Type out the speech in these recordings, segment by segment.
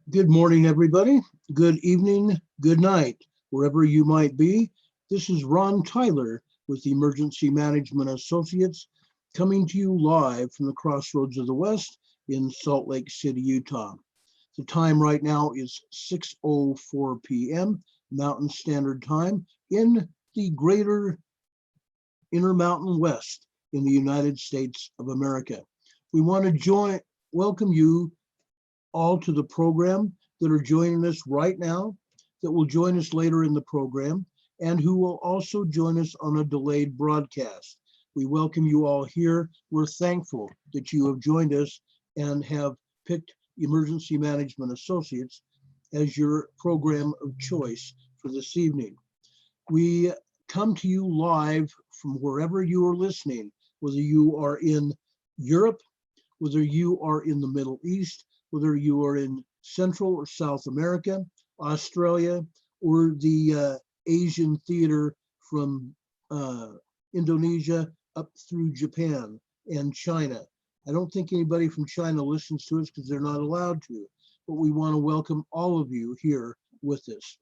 Good morning, everybody. Good evening, good night, wherever you might be. This is Ron Tyler with the Emergency Management Associates coming to you live from the Crossroads of the West in Salt Lake City, Utah. The time right now is 6:04 p.m. Mountain Standard Time in the greater Intermountain West in the United States of America. We want to welcome you all to the program that are joining us right now, that will join us later in the program, and who will also join us on a delayed broadcast. We welcome you all here. We're thankful that you have joined us and have picked Emergency Management Associates as your program of choice for this evening. We come to you live from wherever you are listening, whether you are in Europe, whether you are in the Middle East, whether you are in Central or South America, Australia, or the Asian theater from Indonesia up through Japan and China. I don't think anybody from China listens to us because they're not allowed to, but we want to welcome all of you here with us.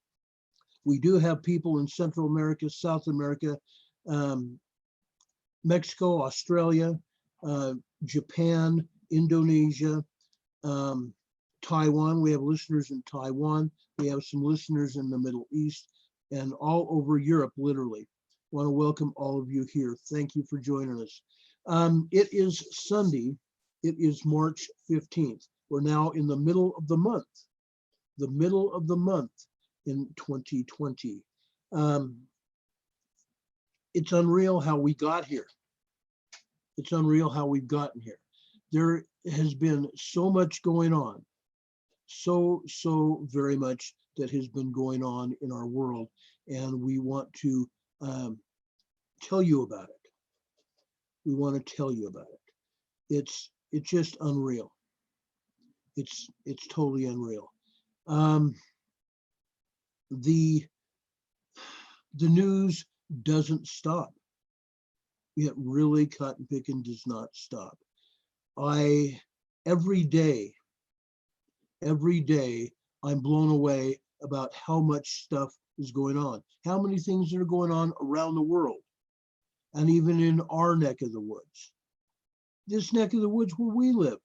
We do have people in Central America, South America, Mexico, Australia, Japan, Indonesia, Taiwan. We have listeners in Taiwan. We have some listeners in the Middle East and all over Europe, literally. Want to welcome all of you here. Thank you for joining us. It is Sunday. It is March 15th. We're now in the middle of the month in 2020. It's unreal how we got here. It's unreal how we've gotten here. There has been so much going on, so very much that has been going on in our world, and we want to tell you about it. We want to tell you about it. It's just unreal. It's totally unreal. The news doesn't stop. It really, cotton picking does not stop. Every day, I'm blown away about how much stuff is going on, how many things are going on around the world, and even in our neck of the woods. This neck of the woods where we live,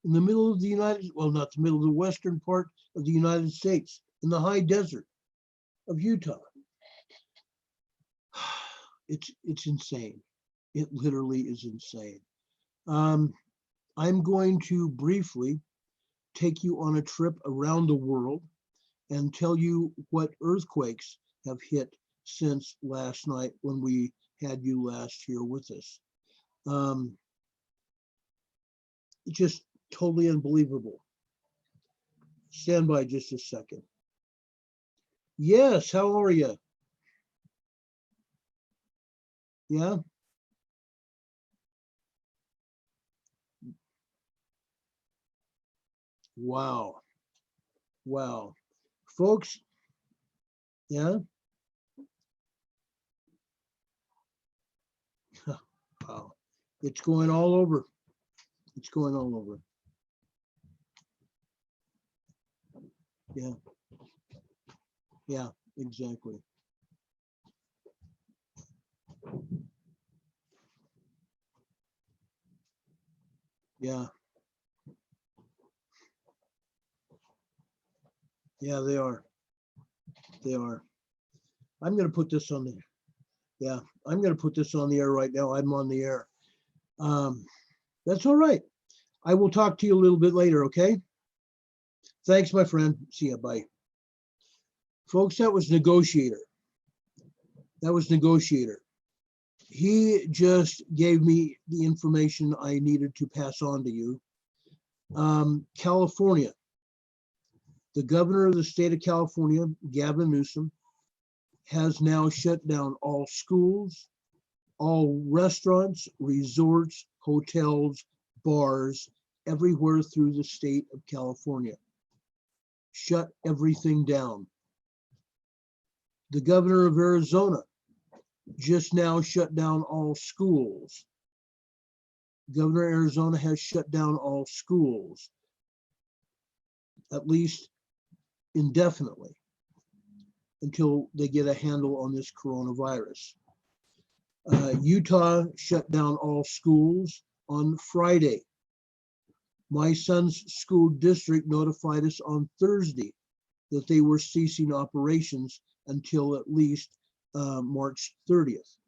in the middle of the not the middle, the western part of the United States, in the high desert of Utah. It's insane. It literally is insane. I'm going to briefly take you on a trip around the world and tell you what earthquakes have hit since last night when we had you last here with us. Just totally unbelievable. Stand by just a second. Yes, how are you? Yeah? Wow. Wow. Folks, yeah? Wow. It's going all over. It's going all over. Yeah. Yeah, exactly. Yeah. Yeah, they are. They are. I'm going to put this on the, yeah, I'm going to put this on the air right now. I'm on the air. That's all right. I will talk to you a little bit later, okay? Thanks, my friend. See ya, bye. Folks, that was Negotiator. That was Negotiator. He just gave me the information I needed to pass on to you. California. The governor of the state of California, Gavin Newsom, has now shut down all schools, all restaurants, resorts, hotels, bars, everywhere through the state of California. Shut everything down. The governor of Arizona just now shut down all schools. Governor of Arizona has shut down all schools. at least indefinitely, until they get a handle on this coronavirus. Utah shut down all schools on Friday. My son's school district notified us on Thursday that they were ceasing operations until at least March 30th.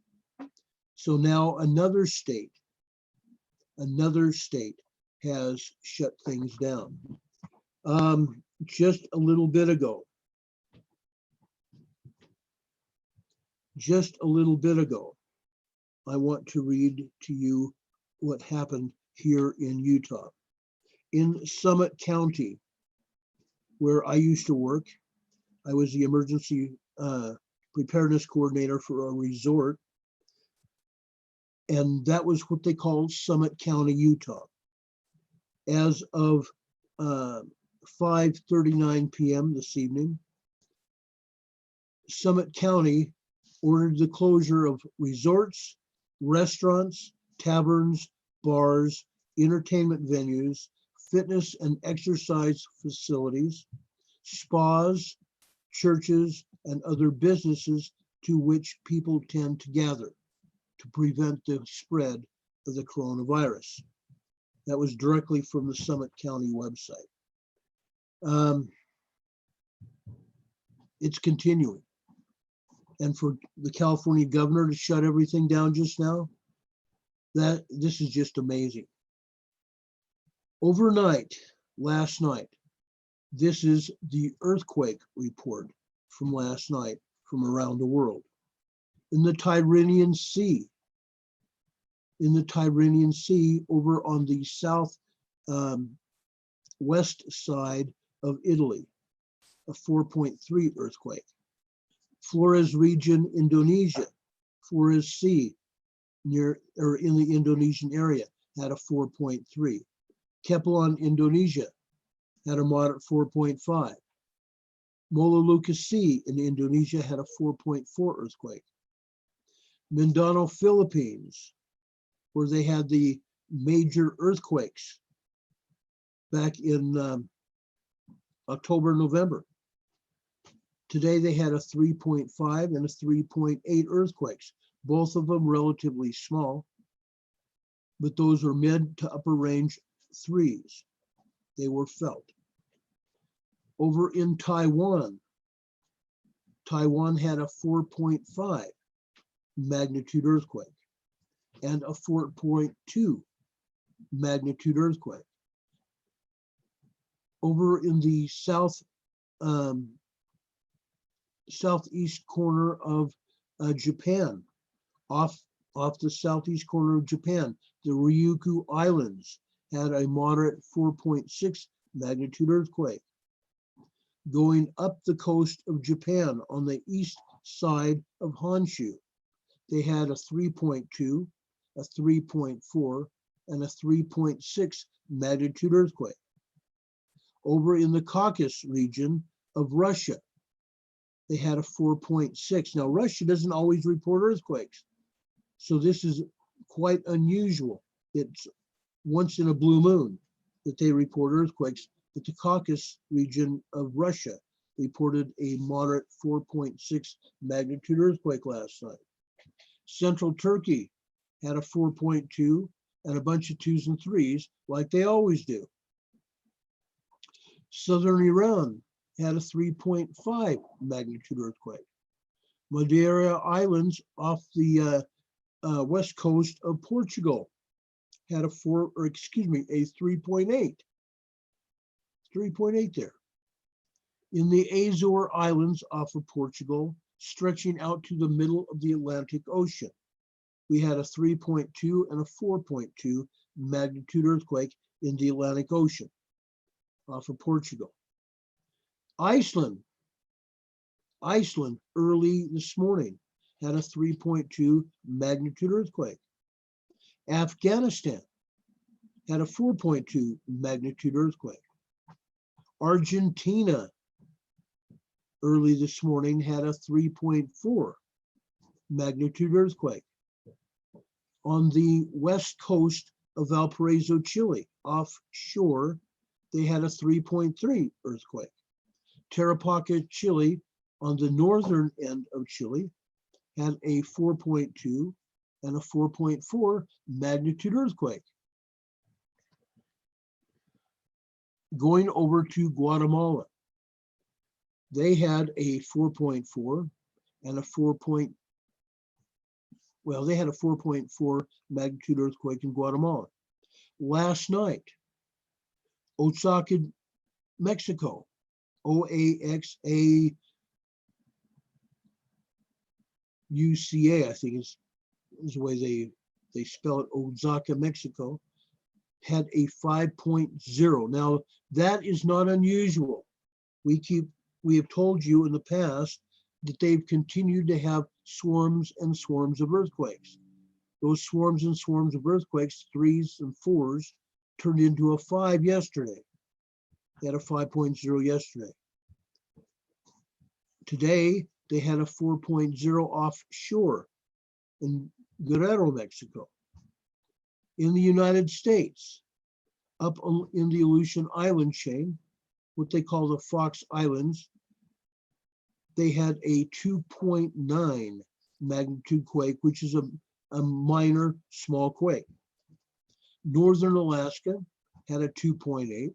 So now another state has shut things down. Just a little bit ago, I want to read to you what happened here in Utah. In Summit County, where I used to work, I was the emergency preparedness coordinator for a resort, and that was what they called Summit County, Utah. As of 5:39 p.m. this evening, Summit County ordered the closure of resorts, restaurants, taverns, bars, entertainment venues, fitness and exercise facilities, spas, churches, and other businesses to which people tend to gather to prevent the spread of the coronavirus. That was directly from the Summit County website. It's continuing. And for the California governor to shut everything down just now, this is just amazing. Overnight, last night, this is the earthquake report from last night from around the world. In the Tyrrhenian Sea, over on the south west side of Italy, a 4.3 earthquake. Flores region, Indonesia, Flores Sea, near or in the Indonesian area, had a 4.3. Kepulauan, Indonesia, had a moderate 4.5. Molucca Sea in Indonesia had a 4.4 earthquake. Mindanao, Philippines, where they had the major earthquakes back in October, November. Today they had a 3.5 and a 3.8 earthquakes, both of them relatively small, but those are mid to upper range threes. They were felt. Over in Taiwan, Taiwan had a 4.5 magnitude earthquake and a 4.2 magnitude earthquake. Over in the southeast corner of Japan, off the southeast corner of Japan, the Ryukyu Islands had a moderate 4.6 magnitude earthquake. Going up the coast of Japan on the east side of Honshu, they had a 3.2, a 3.4, and a 3.6 magnitude earthquake. Over in the Caucasus region of Russia, they had a 4.6. Now, Russia doesn't always report earthquakes, so this is quite unusual. It's once in a blue moon that they report earthquakes, but the Caucasus region of Russia reported a moderate 4.6 magnitude earthquake last night. Central Turkey had a 4.2 and a bunch of 2s and 3s, like they always do. Southern Iran had a 3.5 magnitude earthquake. Madeira Islands off the west coast of Portugal had a 3.8. 3.8 there. In the Azore Islands off of Portugal, stretching out to the middle of the Atlantic Ocean, we had a 3.2 and a 4.2 magnitude earthquake in the Atlantic Ocean off of Portugal. Iceland early this morning had a 3.2 magnitude earthquake. Afghanistan had a 4.2 magnitude earthquake. Argentina early this morning had a 3.4 magnitude earthquake. On the west coast of Valparaiso, Chile, offshore, they had a 3.3 earthquake. Tarapaca, Chile, on the northern end of Chile, had a 4.2 and a 4.4 magnitude earthquake. Going over to Guatemala, they had a 4.4 and a 4.4 magnitude earthquake in Guatemala. Last night, Oaxaca, Mexico, OAXAUCA, I think is the way they spell it, Oaxaca, Mexico, had a 5.0. Now, that is not unusual. We have told you in the past that they've continued to have swarms and swarms of earthquakes. Those swarms and swarms of earthquakes, 3s and 4s, turned into a 5 yesterday. They had a 5.0 yesterday. Today, they had a 4.0 offshore in Guerrero, Mexico. In the United States, up in the Aleutian Island chain, what they call the Fox Islands, they had a 2.9 magnitude quake, which is a minor small quake. Northern Alaska had a 2.8.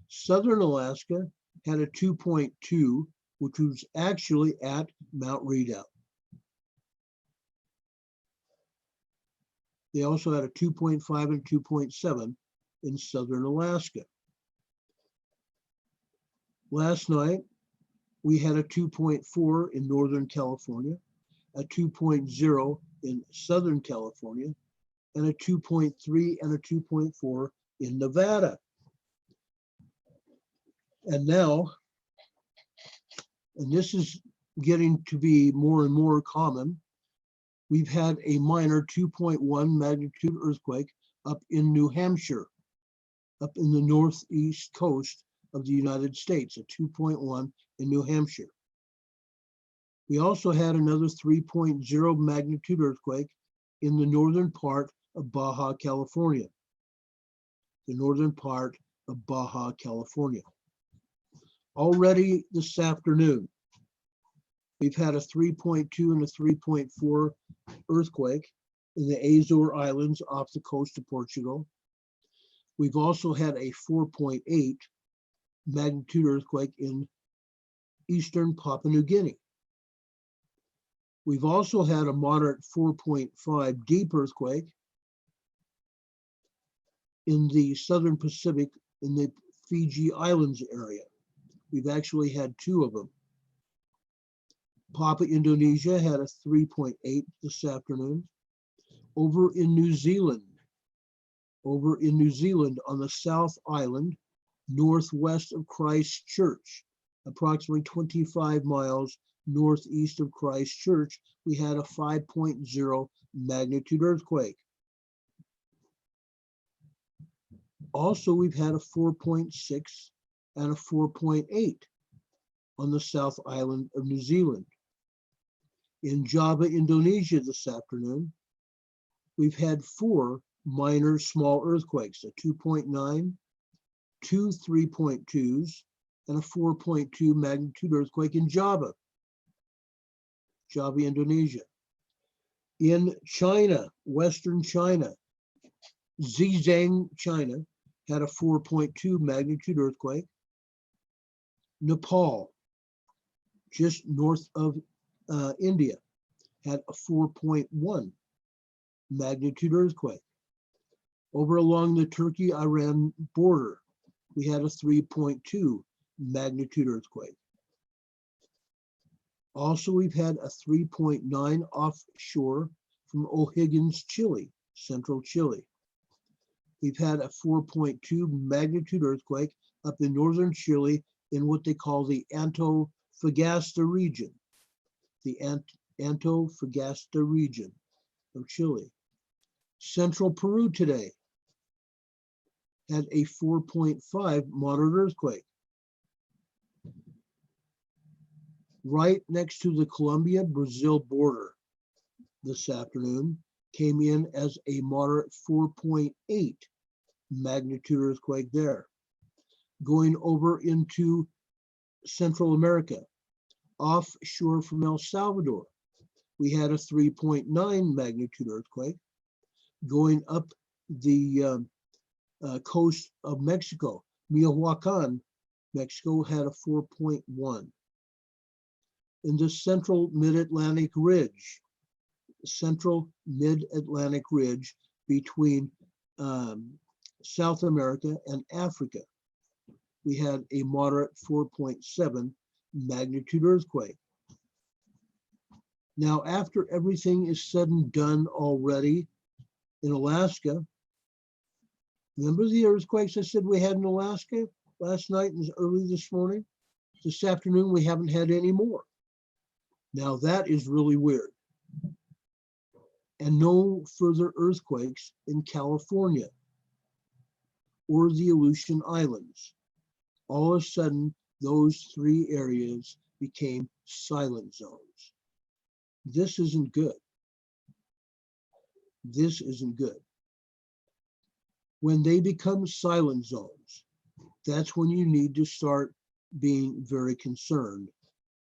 Southern Alaska had a 2.2, which was actually at Mount Redoubt. They also had a 2.5 and 2.7 in Southern Alaska. Last night, we had a 2.4 in Northern California, a 2.0 in Southern California, and a 2.3 and a 2.4 in Nevada. And now, and this is getting to be more and more common, we've had a minor 2.1 magnitude earthquake up in New Hampshire, up in the northeast coast of the United States, a 2.1 in New Hampshire. We also had another 3.0 magnitude earthquake in the northern part of Baja California. The northern part of Baja California. Already this afternoon, we've had a 3.2 and a 3.4 earthquake in the Azore Islands off the coast of Portugal. We've also had a 4.8 magnitude earthquake in eastern Papua New Guinea. We've also had a moderate 4.5 deep earthquake in the southern Pacific in the Fiji Islands area. We've actually had 2 of them. Papua Indonesia had a 3.8 this afternoon. Over in New Zealand on the South Island, northwest of Christchurch, approximately 25 miles northeast of Christchurch, we had a 5.0 magnitude earthquake. Also, we've had a 4.6 and a 4.8 on the South Island of New Zealand. In Java, Indonesia this afternoon, we've had 4 minor small earthquakes, a 2.9, 2 3.2s, and a 4.2 magnitude earthquake in Java, Indonesia. In China, Western China, Zhejiang, China, had a 4.2 magnitude earthquake. Nepal, just north of India, had a 4.1 magnitude earthquake. Over along the Turkey-Iran border, we had a 3.2 magnitude earthquake. Also, we've had a 3.9 offshore from O'Higgins, Chile, central Chile. We've had a 4.2 magnitude earthquake up in northern Chile in what they call the Antofagasta region, the Antofagasta region of Chile. Central Peru today had a 4.5 moderate earthquake. Right next to the Colombia-Brazil border this afternoon came in as a moderate 4.8 magnitude earthquake there. going over into Central America, offshore from El Salvador. We had a 3.9 magnitude earthquake going up the coast of Mexico. Michoacan, Mexico, had a 4.1. In the central mid-Atlantic ridge between South America and Africa, we had a moderate 4.7 magnitude earthquake. Now, after everything is said and done already in Alaska, remember the earthquakes I said we had in Alaska last night and early this morning? This afternoon, we haven't had any more. Now that is really weird. And no further earthquakes in California or the Aleutian Islands. All of a sudden, those three areas became silent zones. This isn't good. This isn't good. When they become silent zones, that's when you need to start being very concerned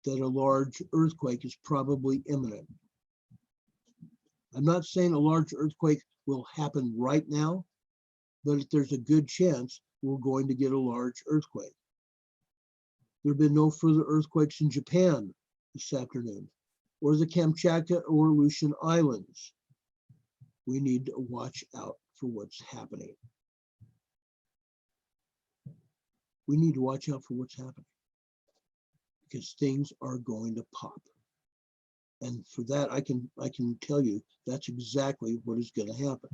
that a large earthquake is probably imminent. I'm not saying a large earthquake will happen right now, but there's a good chance we're going to get a large earthquake. There have been no further earthquakes in Japan this afternoon, or the Kamchatka or Aleutian Islands. We need to watch out for what's happening. We need to watch out for what's happening because things are going to pop. And for that, I can tell you that's exactly what is going to happen.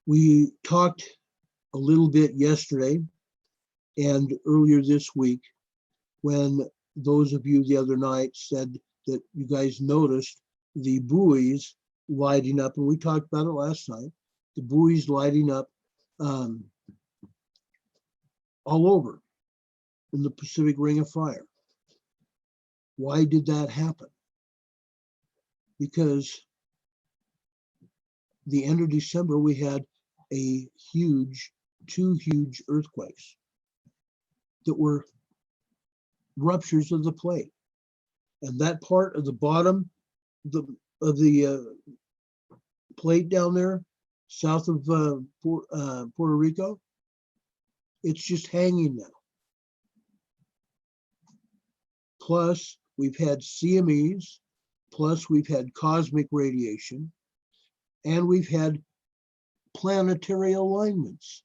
We talked a little bit yesterday and earlier this week when those of you the other night said that you guys noticed the buoys lighting up, and we talked about it last night, the buoys lighting up all over in the Pacific Ring of Fire. Why did that happen? Because the end of December, we had two huge earthquakes that were ruptures of the plate. And that part of the bottom of the plate down there, south of Puerto Rico, it's just hanging now. Plus, we've had CMEs, plus we've had cosmic radiation, and we've had planetary alignments.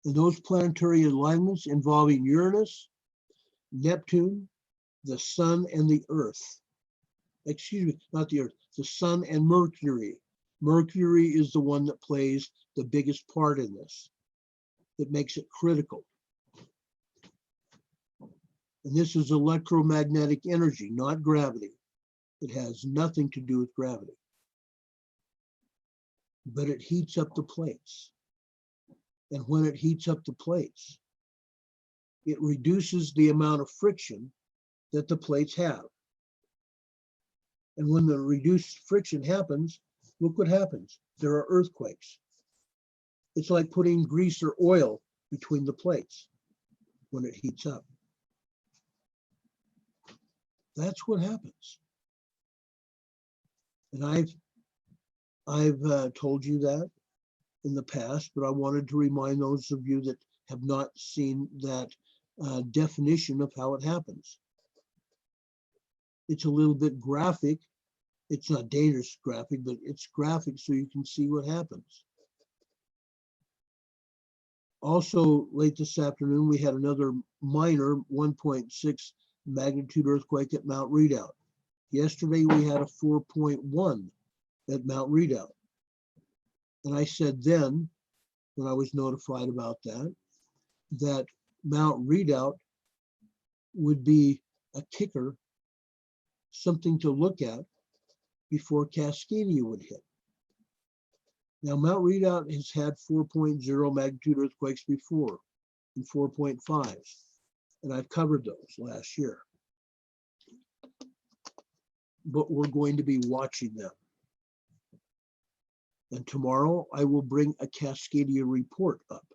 And those planetary alignments involving Uranus, Neptune, the Sun, and the Earth. Excuse me, not the Earth, the Sun and Mercury. Mercury is the one that plays the biggest part in this, that makes it critical. And this is electromagnetic energy, not gravity. It has nothing to do with gravity. But it heats up the plates. And when it heats up the plates, it reduces the amount of friction that the plates have. And when the reduced friction happens, look what happens. There are earthquakes. It's like putting grease or oil between the plates when it heats up. That's what happens. And I've told you that in the past, but I wanted to remind those of you that have not seen that definition of how it happens. It's a little bit graphic. It's not dangerous graphic, but it's graphic so you can see what happens. Also, late this afternoon, we had another minor 1.6 magnitude earthquake at Mount Redoubt. Yesterday, we had a 4.1 at Mount Redoubt. And I said then, when I was notified about that Mount Redoubt would be a kicker, something to look at before Cascadia would hit. Now, Mount Redoubt has had 4.0 magnitude earthquakes before, and 4.5s, and I've covered those last year. But we're going to be watching them. And tomorrow I will bring a Cascadia report up.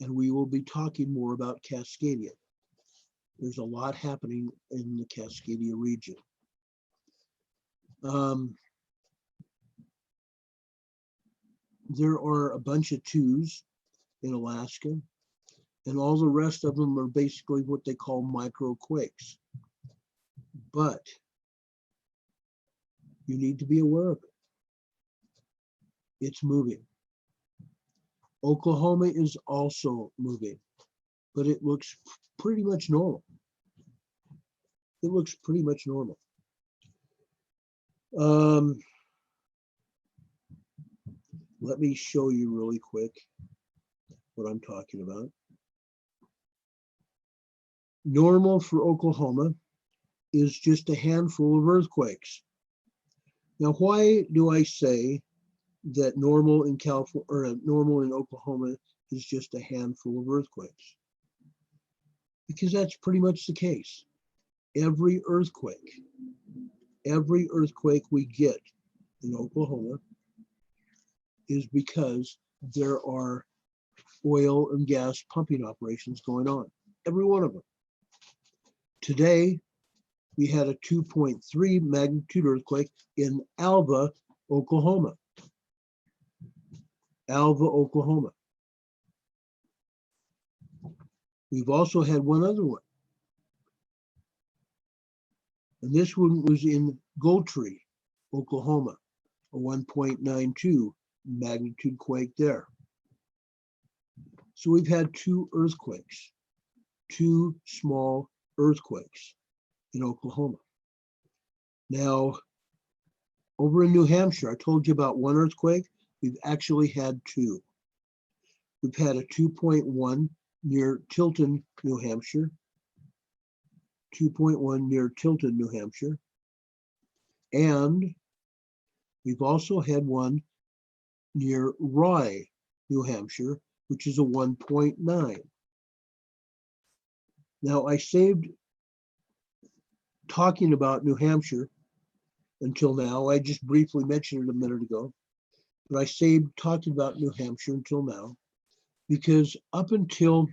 And we will be talking more about Cascadia. There's a lot happening in the Cascadia region. There are a bunch of twos in Alaska, and all the rest of them are basically what they call micro quakes. But you need to be aware of it. It's moving. Oklahoma is also moving, but it looks pretty much normal. It looks pretty much normal. Let me show you really quick what I'm talking about. Normal for Oklahoma is just a handful of earthquakes. Now, why do I say that normal in California or normal in Oklahoma is just a handful of earthquakes? Because that's pretty much the case. Every earthquake we get in Oklahoma is because there are oil and gas pumping operations going on. Every one of them. Today, we had a 2.3 magnitude earthquake in Alva, Oklahoma. Alva, Oklahoma. We've also had one other one. And this one was in Goldtree, Oklahoma, a 1.92 magnitude quake there. So we've had two earthquakes, two small earthquakes in Oklahoma. Now, over in New Hampshire, I told you about one earthquake. We've actually had two. We've had a 2.1 near Tilton, New Hampshire, 2.1 near Tilton, New Hampshire, and we've also had one near Rye, New Hampshire, which is a 1.9. Now, I saved talking about New Hampshire until now. I just briefly mentioned it a minute ago, but I saved talking about New Hampshire until now because up until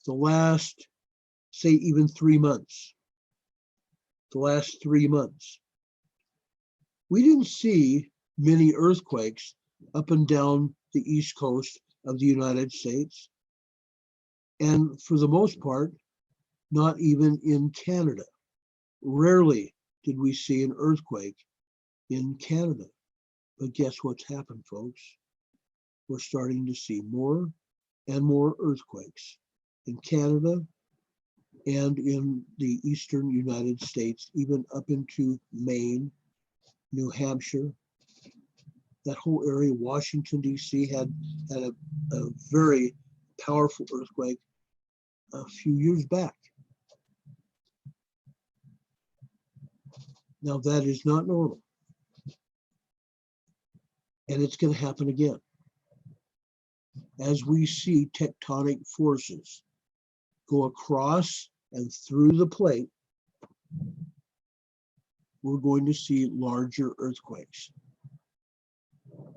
the last, say, even 3 months, we didn't see many earthquakes up and down the east coast of the United States. And for the most part, not even in Canada. Rarely did we see an earthquake in Canada. But guess what's happened, folks? We're starting to see more and more earthquakes in Canada and in the eastern United States, even up into Maine, New Hampshire. That whole area, Washington, D.C. had a very powerful earthquake a few years back. Now that is not normal. And it's going to happen again. As we see tectonic forces go across and through the plate, we're going to see larger earthquakes.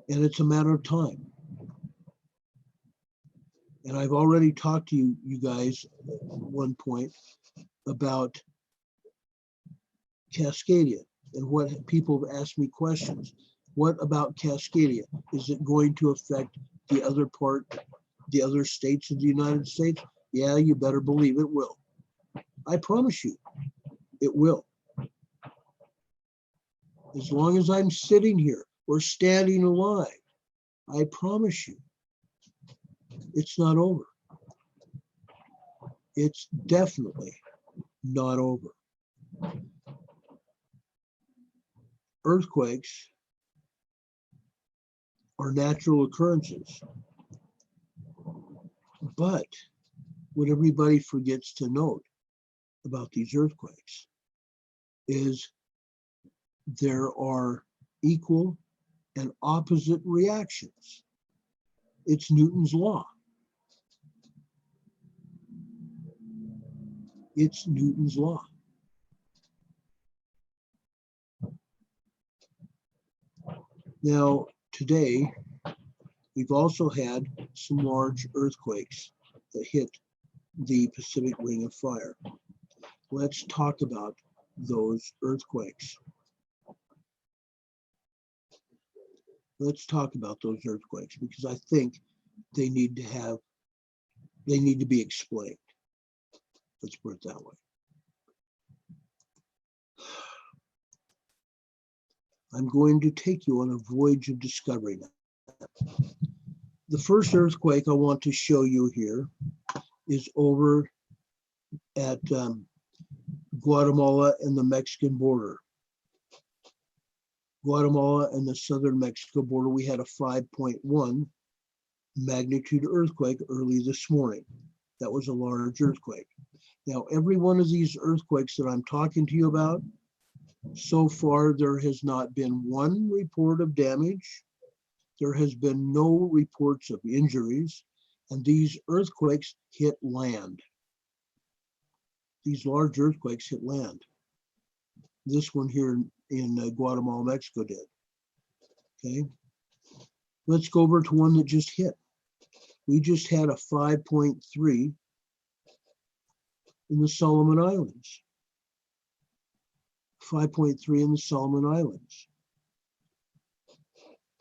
And it's a matter of time. And I've already talked to you guys at one point about Cascadia and what people have asked me questions. What about Cascadia? Is it going to affect the other states of the United States? Yeah, you better believe it will. I promise you, it will. As long as I'm sitting here or standing alive, I promise you, it's not over. It's definitely not over. Earthquakes are natural occurrences. But what everybody forgets to note about these earthquakes is there are equal and opposite reactions. It's Newton's law. It's Newton's law. Now, today, we've also had some large earthquakes that hit the Pacific Ring of Fire. Let's talk about those earthquakes. Let's talk about those earthquakes because I think they need to be explained. Let's put it that way. I'm going to take you on a voyage of discovery now. The first earthquake I want to show you here is over at Guatemala and the Mexican border. Guatemala and the southern Mexico border, we had a 5.1 magnitude earthquake early this morning. That was a large earthquake. Now, every one of these earthquakes that I'm talking to you about, so far there has not been one report of damage. There has been no reports of injuries, and these earthquakes hit land. These large earthquakes hit land. This one here in Guatemala, Mexico did. Okay, let's go over to one that just hit. We just had a 5.3 in the Solomon Islands. 5.3 in the Solomon Islands.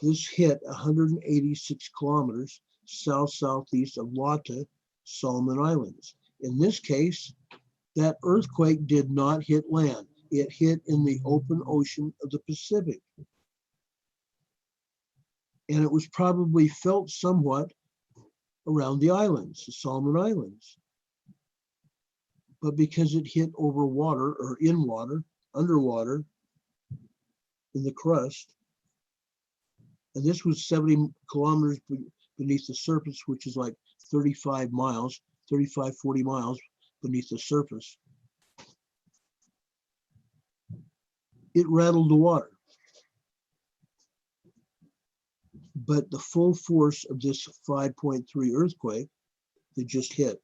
This hit 186 kilometers south-southeast of Lata, Solomon Islands. In this case, that earthquake did not hit land. It hit in the open ocean of the Pacific. And it was probably felt somewhat around the islands, the Solomon Islands. But because it hit over water or in water, underwater, in the crust, and this was 70 kilometers beneath the surface, which is like 35 miles, 35, 40 miles beneath the surface. It rattled the water. But the full force of this 5.3 earthquake that just hit,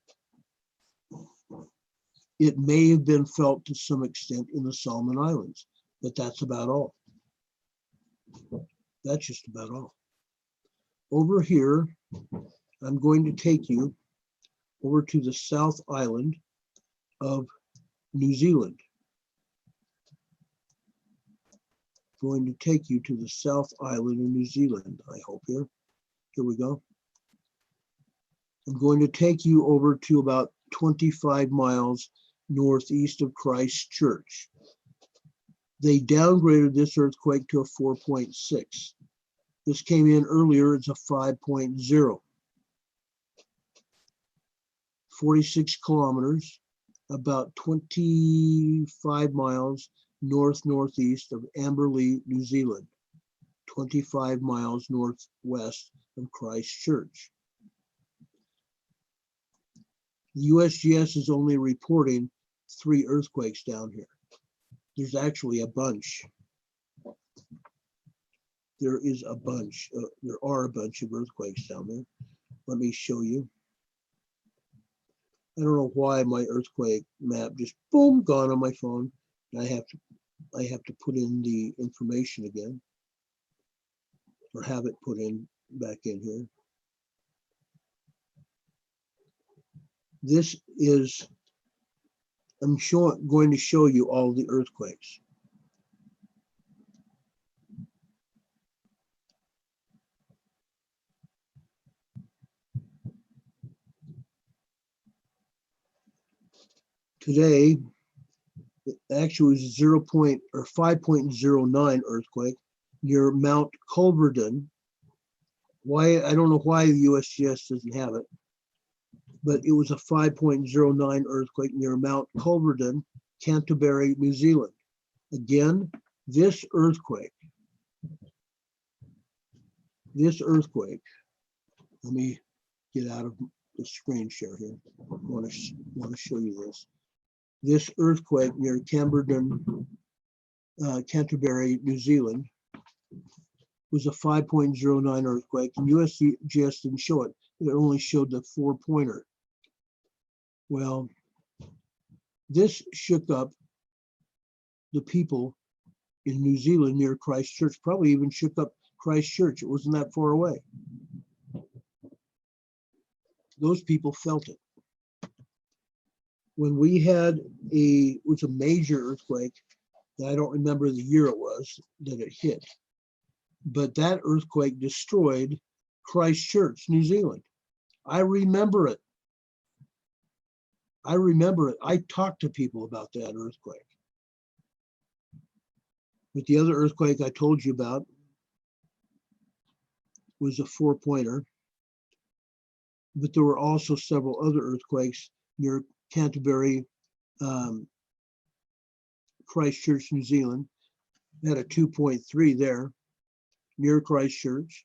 it may have been felt to some extent in the Solomon Islands, but that's about all. That's just about all. Over here, I'm going to take you over to the South Island of New Zealand. Going to take you to the South Island of New Zealand, I hope here. Here we go. I'm going to take you over to about 25 miles northeast of Christchurch. They downgraded this earthquake to a 4.6. This came in earlier as a 5.0. 46 kilometers, about 25 miles northeast of Amberley, New Zealand, 25 miles northwest of Christchurch. The USGS is only reporting 3 earthquakes down here. There's actually a bunch. There are a bunch of earthquakes down there. Let me show you. I don't know why my earthquake map just boom gone on my phone. I have to put in the information again, or have it put in back in here. This is, I'm going to show you all the earthquakes. Today, it actually was 5.09 earthquake near Mount Culverden. Why, I don't know why the USGS doesn't have it, but it was a 5.09 earthquake near Mount Culverden, Canterbury, New Zealand. Again, this earthquake, let me get out of the screen share here. I want to show you this. This earthquake near Canterbury, New Zealand, was a 5.09 earthquake, and USGS didn't show it. It only showed the 4-pointer. Well, this shook up the people in New Zealand near Christchurch, probably even shook up Christchurch. It wasn't that far away. Those people felt it. When we had it was a major earthquake, I don't remember the year it was that it hit, but that earthquake destroyed Christchurch, New Zealand. I remember it. I talked to people about that earthquake. But the other earthquake I told you about was a 4-pointer. But there were also several other earthquakes near Canterbury, Christchurch, New Zealand. We had a 2.3 there near Christchurch.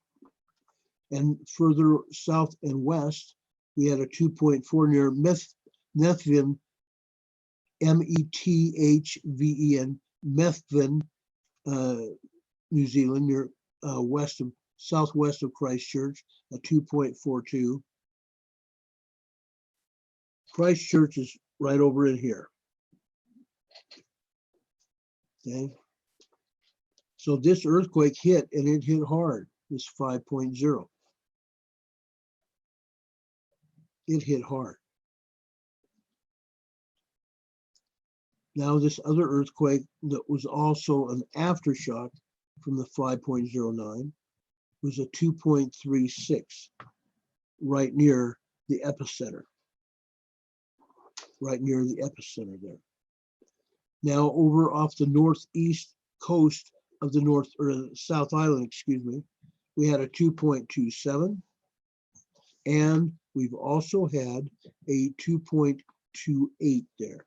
And further south and west, we had a 2.4 near Methven, Methven, Methven, New Zealand, near southwest of Christchurch, a 2.42. Christchurch is right over in here. Okay. So this earthquake hit, and it hit hard, this 5.0. It hit hard. Now this other earthquake that was also an aftershock from the 5.09 was a 2.36 right near the epicenter. Right near the epicenter there. Now over off the northeast coast of the South Island, excuse me, we had a 2.27, and we've also had a 2.28 there.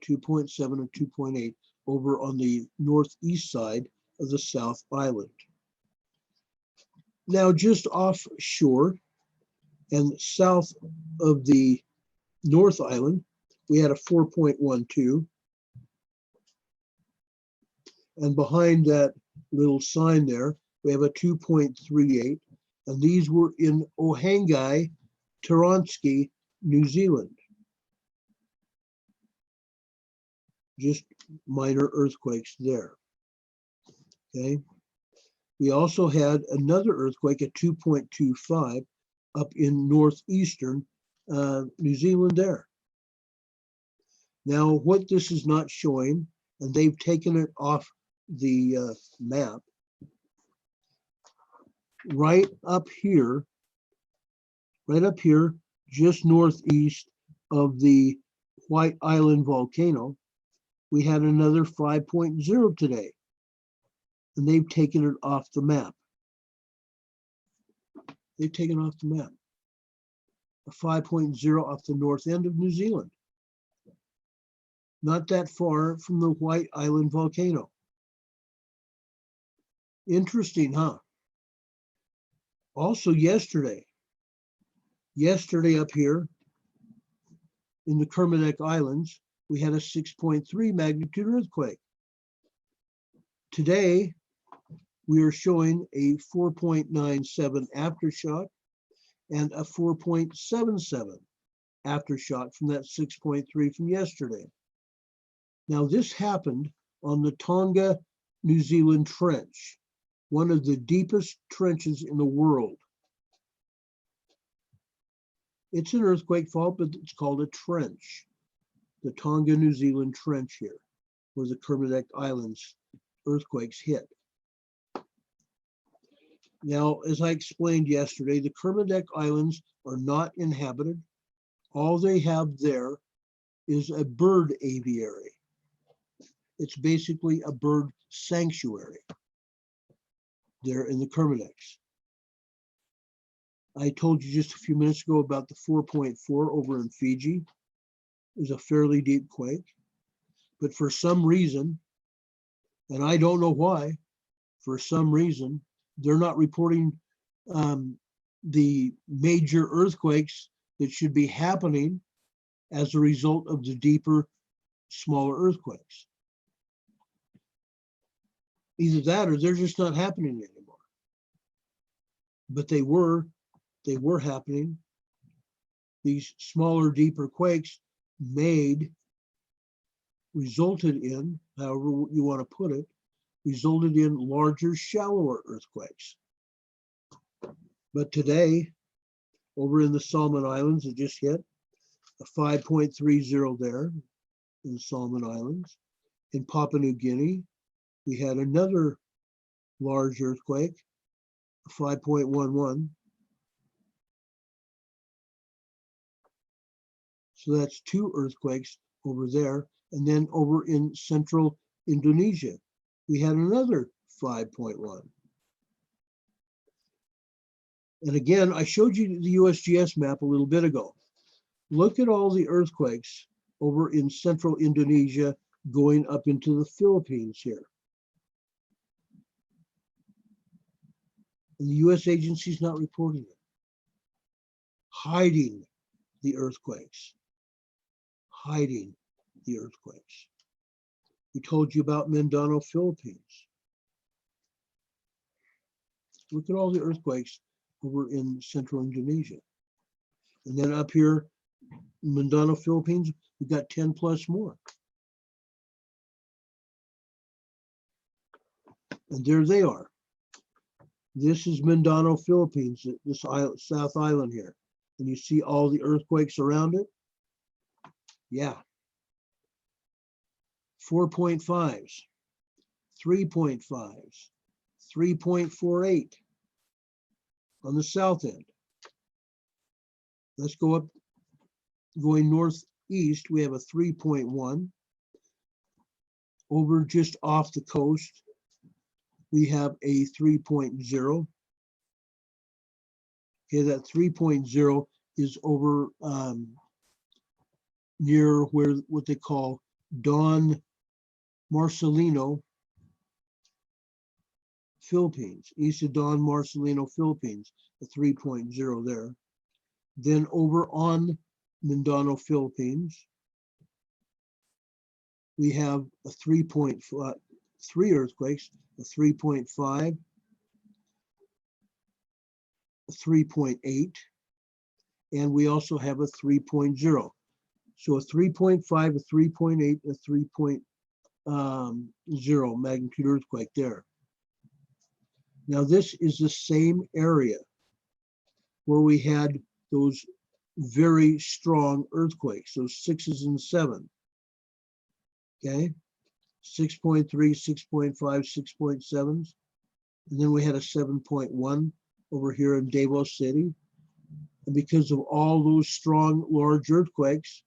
2.7 and 2.8 over on the northeast side of the South Island. Now just offshore and south of the North Island, we had a 4.12. And behind that little sign there, we have a 2.38. And these were in Ohangai, Taranski, New Zealand. Just minor earthquakes there. Okay. We also had another earthquake at 2.25 up in northeastern New Zealand there. Now, what this is not showing, and they've taken it off the map, right up here, just northeast of the White Island volcano, we had another 5.0 today, and they've taken it off the map. They've taken off the map. A 5.0 off the north end of New Zealand. Not that far from the White Island volcano. Interesting, huh? Also yesterday up here in the Kermadec Islands, we had a 6.3 magnitude earthquake. Today, we are showing a 4.97 aftershock and a 4.77 aftershock from that 6.3 from yesterday. Now, this happened on the Tonga, New Zealand Trench, one of the deepest trenches in the world. It's an earthquake fault, but it's called a trench. The Tonga, New Zealand Trench here, where the Kermadec Islands earthquakes hit. Now, as I explained yesterday, the Kermadec Islands are not inhabited. All they have there is a bird aviary. It's basically a bird sanctuary there in the Kermadecs. I told you just a few minutes ago about the 4.4 over in Fiji. It was a fairly deep quake, but for some reason, and I don't know why, for some reason, they're not reporting the major earthquakes that should be happening as a result of the deeper, smaller earthquakes. Either that or they're just not happening anymore. But they were happening. These smaller, deeper quakes resulted in, however you want to put it, resulted in larger, shallower earthquakes. But today, over in the Solomon Islands, it just hit a 5.30 there in the Solomon Islands. In Papua New Guinea, we had another large earthquake, 5.11. So that's two earthquakes over there. And then over in central Indonesia, we had another 5.1. And again, I showed you the USGS map a little bit ago. Look at all the earthquakes over in central Indonesia going up into the Philippines here. And the US agency's not reporting it. Hiding the earthquakes. Hiding the earthquakes. We told you about Mindanao, Philippines. Look at all the earthquakes over in central Indonesia. And then up here, Mindanao, Philippines, we've got 10 plus more. And there they are. This is Mindanao, Philippines, this South Island here. And you see all the earthquakes around it? Yeah. 4.5s, 3.5s, 3.48 on the south end. Let's go up, going northeast, we have a 3.1. Over just off the coast, we have a 3.0. Okay, that 3.0 is over near where what they call Don Marcelino, Philippines, east of Don Marcelino, Philippines, a 3.0 there. Then over on Mindanao, Philippines, we have a 3 earthquakes, a 3.5, a 3.8, and we also have a 3.0. So a 3.5, a 3.8, a 3.0 magnitude earthquake there. Now this is the same area where we had those very strong earthquakes, those 6s and 7s. Okay, 6.3, 6.5, 6.7s. And then we had a 7.1 over here in Davos City. And because of all those strong, large earthquakes,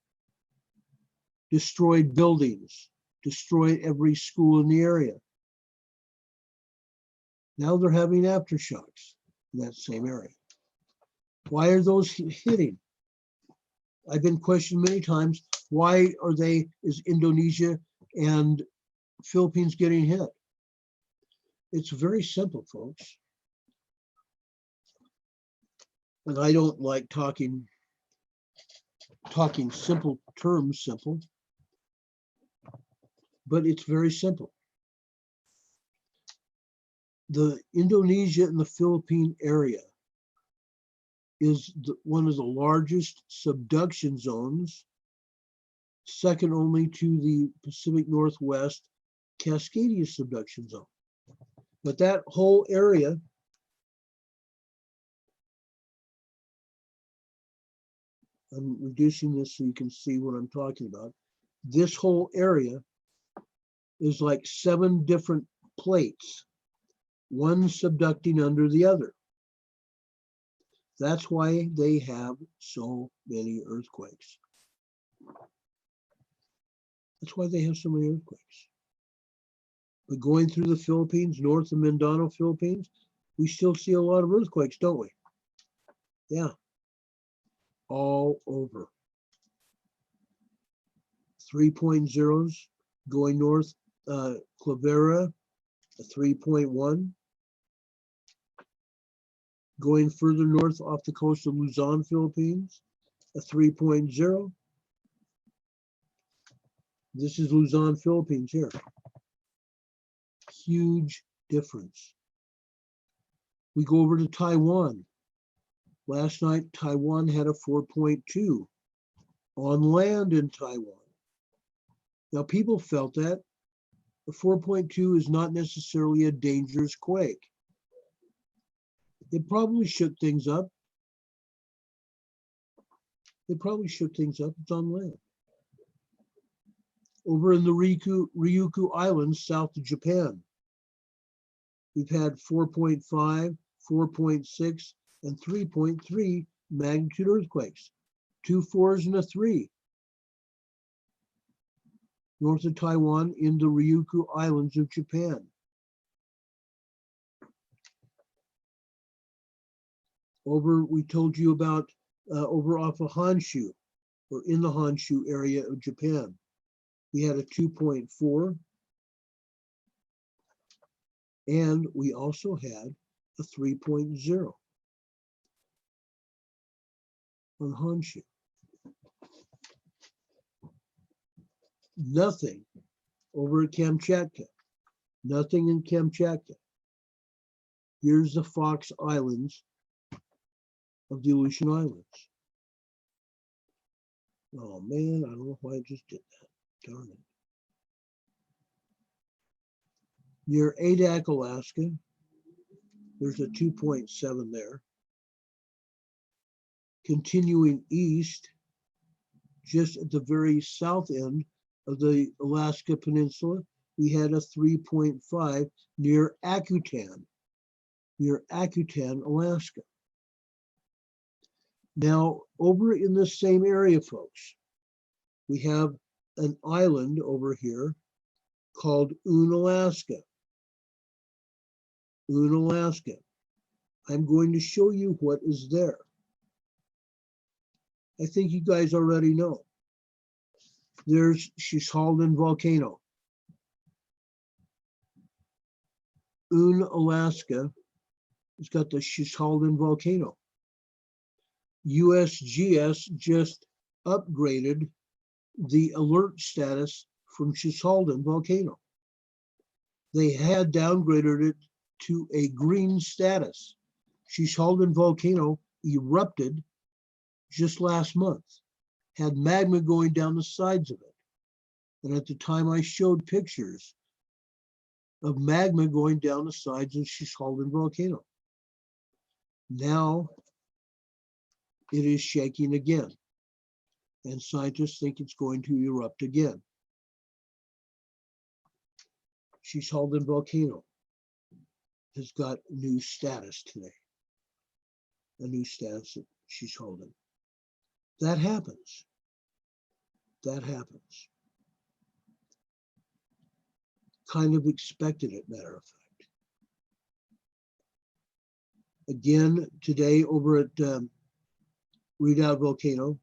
destroyed buildings, destroyed every school in the area. Now they're having aftershocks in that same area. Why are those hitting? I've been questioned many times, why is Indonesia and Philippines getting hit? It's very simple, folks. And I don't like talking simple terms, simple, but it's very simple. The Indonesia and the Philippine area is one of the largest subduction zones, second only to the Pacific Northwest Cascadia subduction zone. But that whole area I'm reducing this so you can see what I'm talking about. This whole area is like 7 different plates, one subducting under the other. That's why they have so many earthquakes. That's why they have so many earthquakes. But going through the Philippines, north of Mindanao, Philippines, we still see a lot of earthquakes, don't we? Yeah. All over. 3.0s going north, Clavera, a 3.1. Going further north off the coast of Luzon, Philippines, a 3.0. This is Luzon, Philippines here. Huge difference. We go over to Taiwan. Last night, Taiwan had a 4.2 on land in Taiwan. Now, people felt that. A 4.2 is not necessarily a dangerous quake. It probably shook things up. It's on land. Over in the Ryukyu Islands, south of Japan, we've had 4.5, 4.6, and 3.3 magnitude earthquakes. 2 4s and a 3. North of Taiwan in the Ryukyu Islands of Japan. We told you about over off of Honshu, or in the Honshu area of Japan. We had a 2.4, and we also had a 3.0 on Honshu. Nothing over at Kamchatka. Nothing in Kamchatka. Here's the Fox Islands of the Aleutian Islands. Oh man, I don't know why I just did that. Darn it. Near Adak, Alaska, there's a 2.7 there. Continuing east, just at the very south end of the Alaska Peninsula, we had a 3.5 near Akutan, Alaska. Now, over in this same area, folks, we have an island over here called Unalaska. Unalaska. I'm going to show you what is there. I think you guys already know. There's Shishaldin volcano. Unalaska has got the Shishaldin volcano. USGS just upgraded the alert status from Shishaldin volcano. They had downgraded it to a green status. Shishaldin volcano erupted just last month, had magma going down the sides of it. And at the time I showed pictures of magma going down the sides of Shishaldin volcano. Now it is shaking again, and scientists think it's going to erupt again. Shishaldin volcano has got new status today, a new status that Shishaldin. That happens. That happens. Kind of expected it, matter of fact. Again, today over at Redoubt volcano,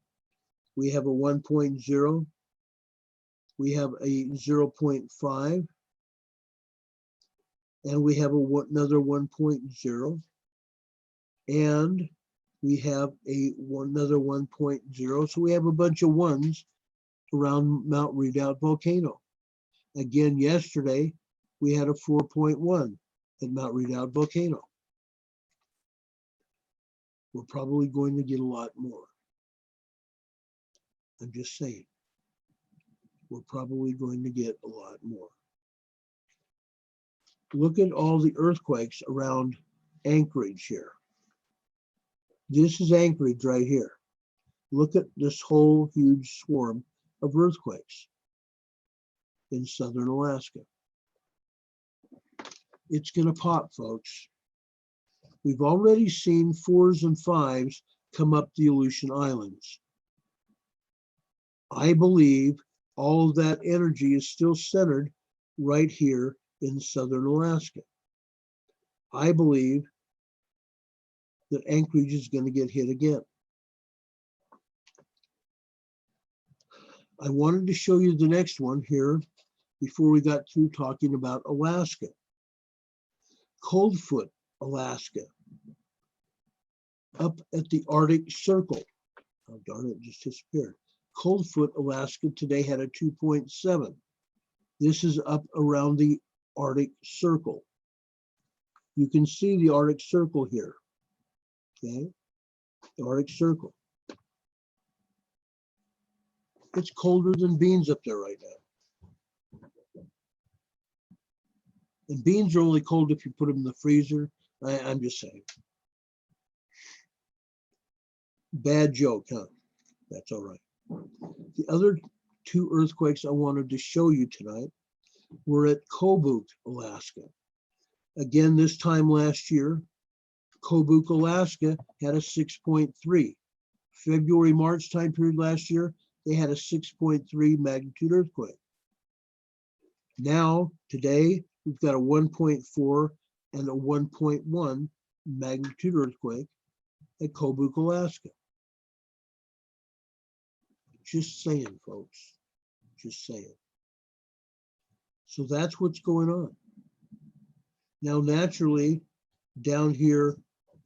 we have a 1.0, we have a 0.5, and we have another 1.0, and we have another 1.0. So we have a bunch of ones around Mount Redoubt volcano. Again, yesterday, we had a 4.1 at Mount Redoubt volcano. We're probably going to get a lot more. I'm just saying. We're probably going to get a lot more. Look at all the earthquakes around Anchorage here. This is Anchorage right here. Look at this whole huge swarm of earthquakes in southern Alaska. It's going to pop, folks. We've already seen 4s and 5s come up the Aleutian Islands. I believe all of that energy is still centered right here in southern Alaska. I believe that Anchorage is going to get hit again. I wanted to show you the next one here before we got through talking about Alaska. Coldfoot, Alaska, up at the Arctic Circle. Oh, darn it, just disappeared. Coldfoot, Alaska today had a 2.7. This is up around the Arctic Circle. You can see the Arctic Circle here. Okay, the Arctic Circle. It's colder than beans up there right now. And beans are only cold if you put them in the freezer. I'm just saying. Bad joke, huh? That's all right. The other two earthquakes I wanted to show you tonight were at Kobuk, Alaska. Again, this time last year, Kobuk, Alaska had a 6.3. February, March time period last year, they had a 6.3 magnitude earthquake. Now, today, we've got a 1.4 and a 1.1 magnitude earthquake at Kobuk, Alaska. Just saying, folks. Just saying. So that's what's going on. Now, naturally, down here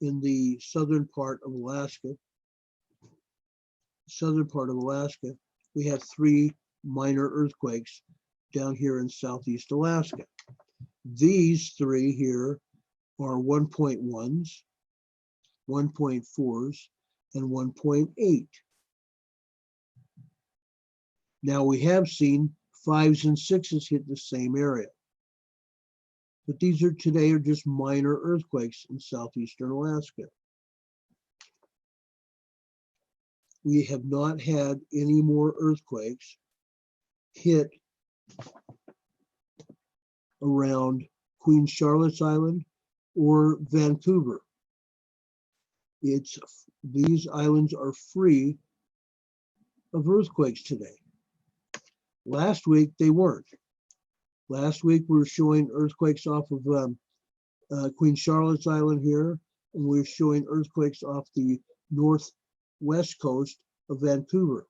in the southern part of Alaska, we have 3 minor earthquakes down here in southeast Alaska. These 3 here are 1.1s, 1.4s, and 1.8. Now we have seen 5s and 6s hit the same area. But these are today are just minor earthquakes in southeastern Alaska. We have not had any more earthquakes hit around Queen Charlotte's Island or Vancouver. These islands are free of earthquakes today. Last week they weren't. Last week we were showing earthquakes off of Queen Charlotte's Island here, and we were showing earthquakes off the northwest coast of Vancouver.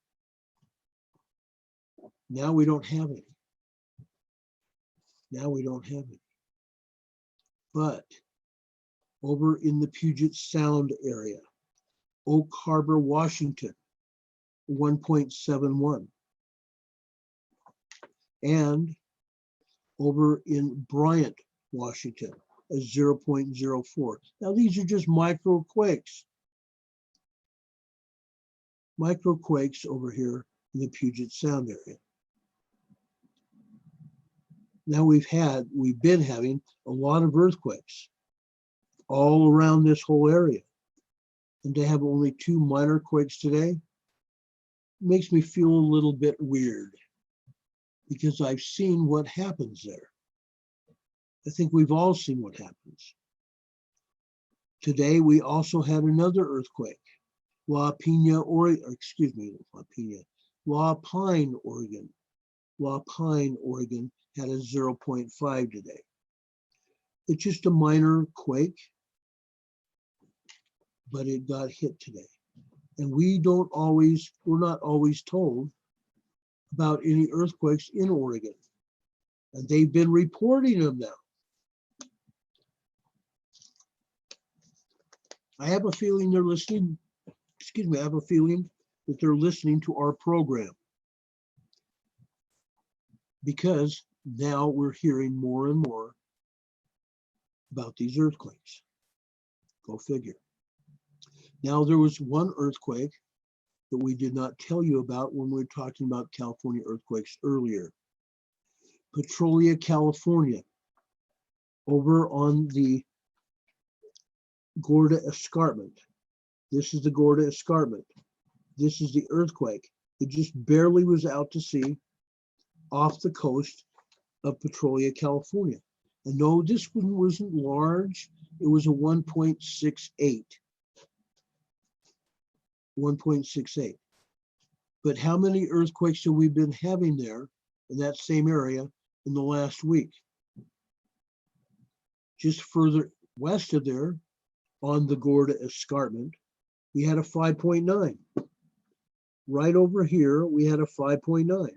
Now we don't have any. Now we don't have any. But over in the Puget Sound area, Oak Harbor, Washington, 1.71. And over in Bryant, Washington, a 0.04. Now these are just micro quakes. Micro quakes over here in the Puget Sound area. Now we've been having a lot of earthquakes all around this whole area. And to have only 2 minor quakes today makes me feel a little bit weird, because I've seen what happens there. I think we've all seen what happens. Today, we also had another earthquake. Wapine, Oregon. Wapine, Oregon had a 0.5 today. It's just a minor quake, but it got hit today. And we're not always told about any earthquakes in Oregon. And they've been reporting them now. I have a feeling they're listening. I have a feeling that they're listening to our program, because now we're hearing more and more about these earthquakes. Go figure. Now, there was one earthquake that we did not tell you about when we were talking about California earthquakes earlier. Petrolia, California, over on the Gorda Escarpment. This is the Gorda Escarpment. This is the earthquake that just barely was out to sea off the coast of Petrolia, California. And no, this one wasn't large. It was a 1.68. 1.68. But how many earthquakes have we been having there in that same area in the last week? Just further west of there, on the Gorda Escarpment, we had a 5.9. Right over here, we had a 5.9.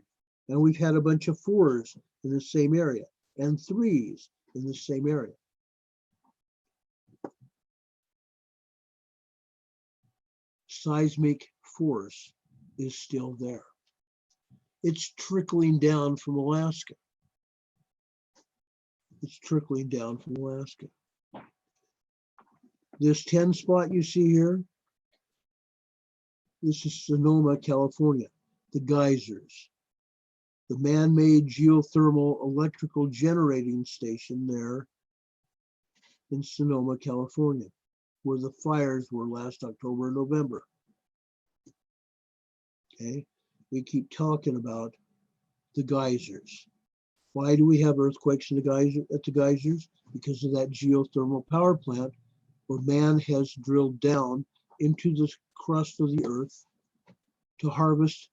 And we've had a bunch of 4s in the same area and 3s in the same area. Seismic force is still there. It's trickling down from Alaska. It's trickling down from Alaska. This 10 spot you see here, this is Sonoma, California, the geysers. the man-made geothermal electrical generating station there in Sonoma, California, where the fires were last October and November. Okay, we keep talking about the geysers. Why do we have earthquakes in at the geysers? Because of that geothermal power plant where man has drilled down into the crust of the earth to harvest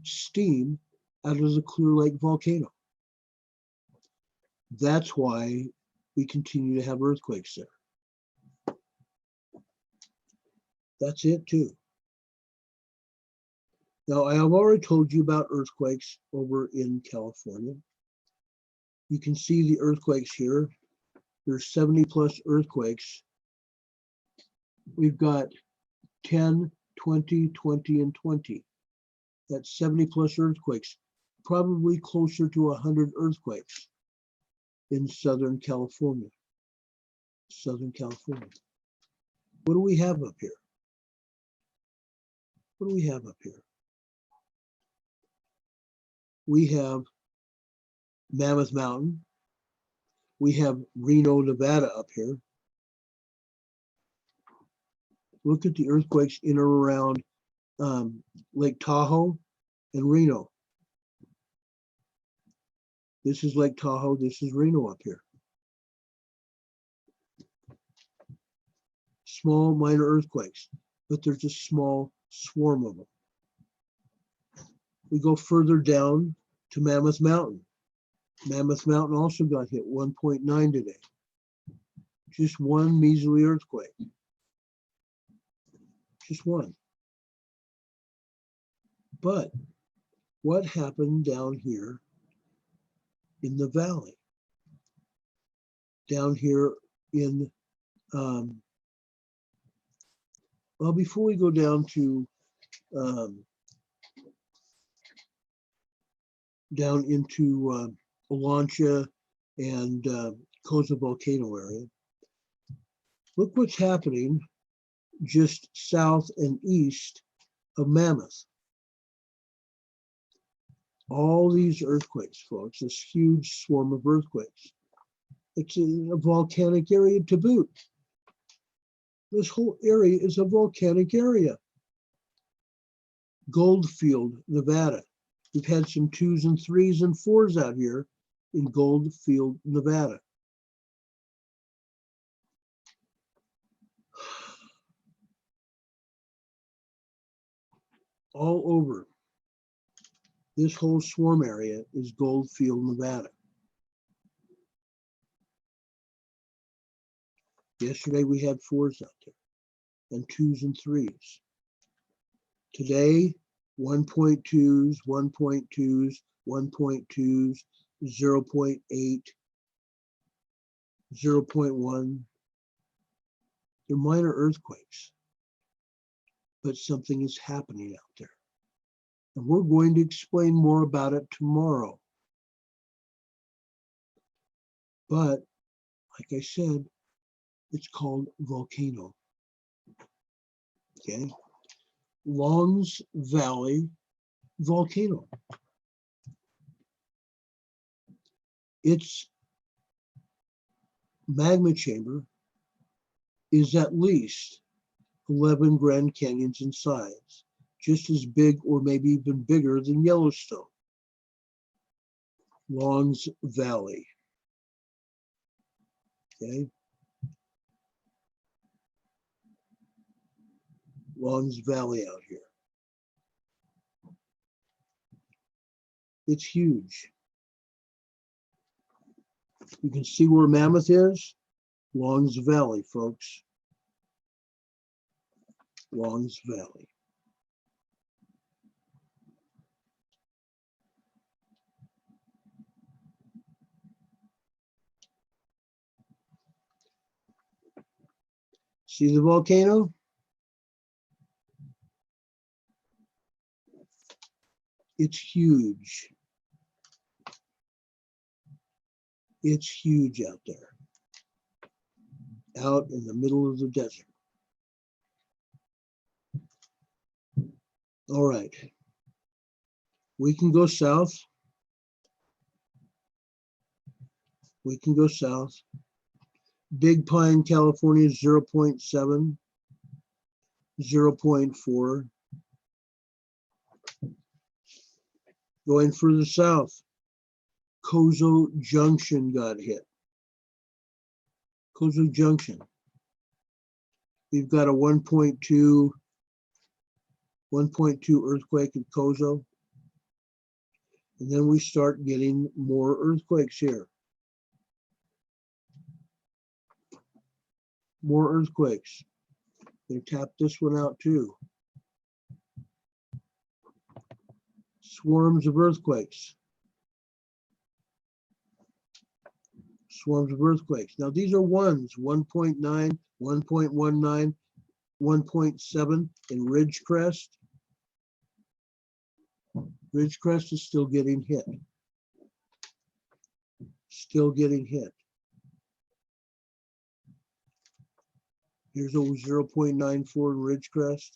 steam out of the Clear Lake volcano. That's why we continue to have earthquakes there. That's it too. Now, I have already told you about earthquakes over in California. You can see the earthquakes here. There's 70 plus earthquakes. We've got 10, 20, 20, and 20. That's 70 plus earthquakes, probably closer to 100 earthquakes in Southern California. Southern California. What do we have up here? What do we have up here? We have Mammoth Mountain. We have Reno, Nevada up here. Look at the earthquakes in or around Lake Tahoe and Reno. This is Lake Tahoe, this is Reno up here. Small minor earthquakes, but there's a small swarm of them. We go further down to Mammoth Mountain. Mammoth Mountain also got hit 1.9 today. Just one measly earthquake. Just one. But what happened down here in the valley? Down here in, well, before we go down to down into Olancha and Cosa Volcano area. Look what's happening just south and east of Mammoth. All these earthquakes, folks, this huge swarm of earthquakes. It's in a volcanic area to boot. This whole area is a volcanic area. Goldfield, Nevada. We've had some 2s and 3s and 4s out here in Goldfield, Nevada. All over. This whole swarm area is Goldfield, Nevada. Yesterday we had 4s out there and 2s and 3s. Today, 1.2s, 1.2s, 1.2s, 0.8, 0.1. They're minor earthquakes, but something is happening out there. And we're going to explain more about it tomorrow. But, like I said, it's called volcano. Okay? Longs Valley volcano. Its magma chamber is at least 11 Grand Canyons in size, just as big or maybe even bigger than Yellowstone. Longs Valley. Okay. Longs Valley out here. It's huge. You can see where Mammoth is. Longs Valley, folks. Longs Valley. See the volcano? It's huge. It's huge out there, out in the middle of the desert. All right. We can go south. We can go south. Big Pine, California, 0.7, 0.4. Going further south, Kozo Junction got hit. Kozo Junction. We've got a 1.2 earthquake at Kozo. And then we start getting more earthquakes here. More earthquakes. They tap this one out too. Swarms of earthquakes. Swarms of earthquakes. Now these are ones, 1.9, 1.19, 1.7 in Ridgecrest. Ridgecrest is still getting hit. Still getting hit. Here's a 0.94 in Ridgecrest.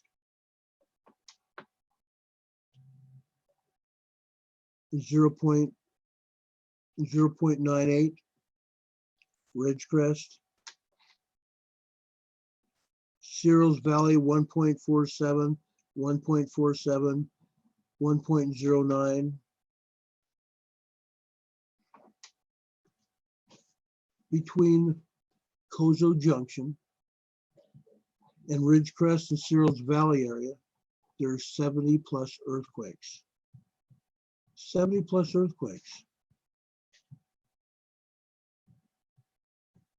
0.98 Ridgecrest. Searles Valley 1.47, 1.47, 1.09. Between Kozo Junction and Ridgecrest and Searles Valley area, there's 70 plus earthquakes. 70 plus earthquakes.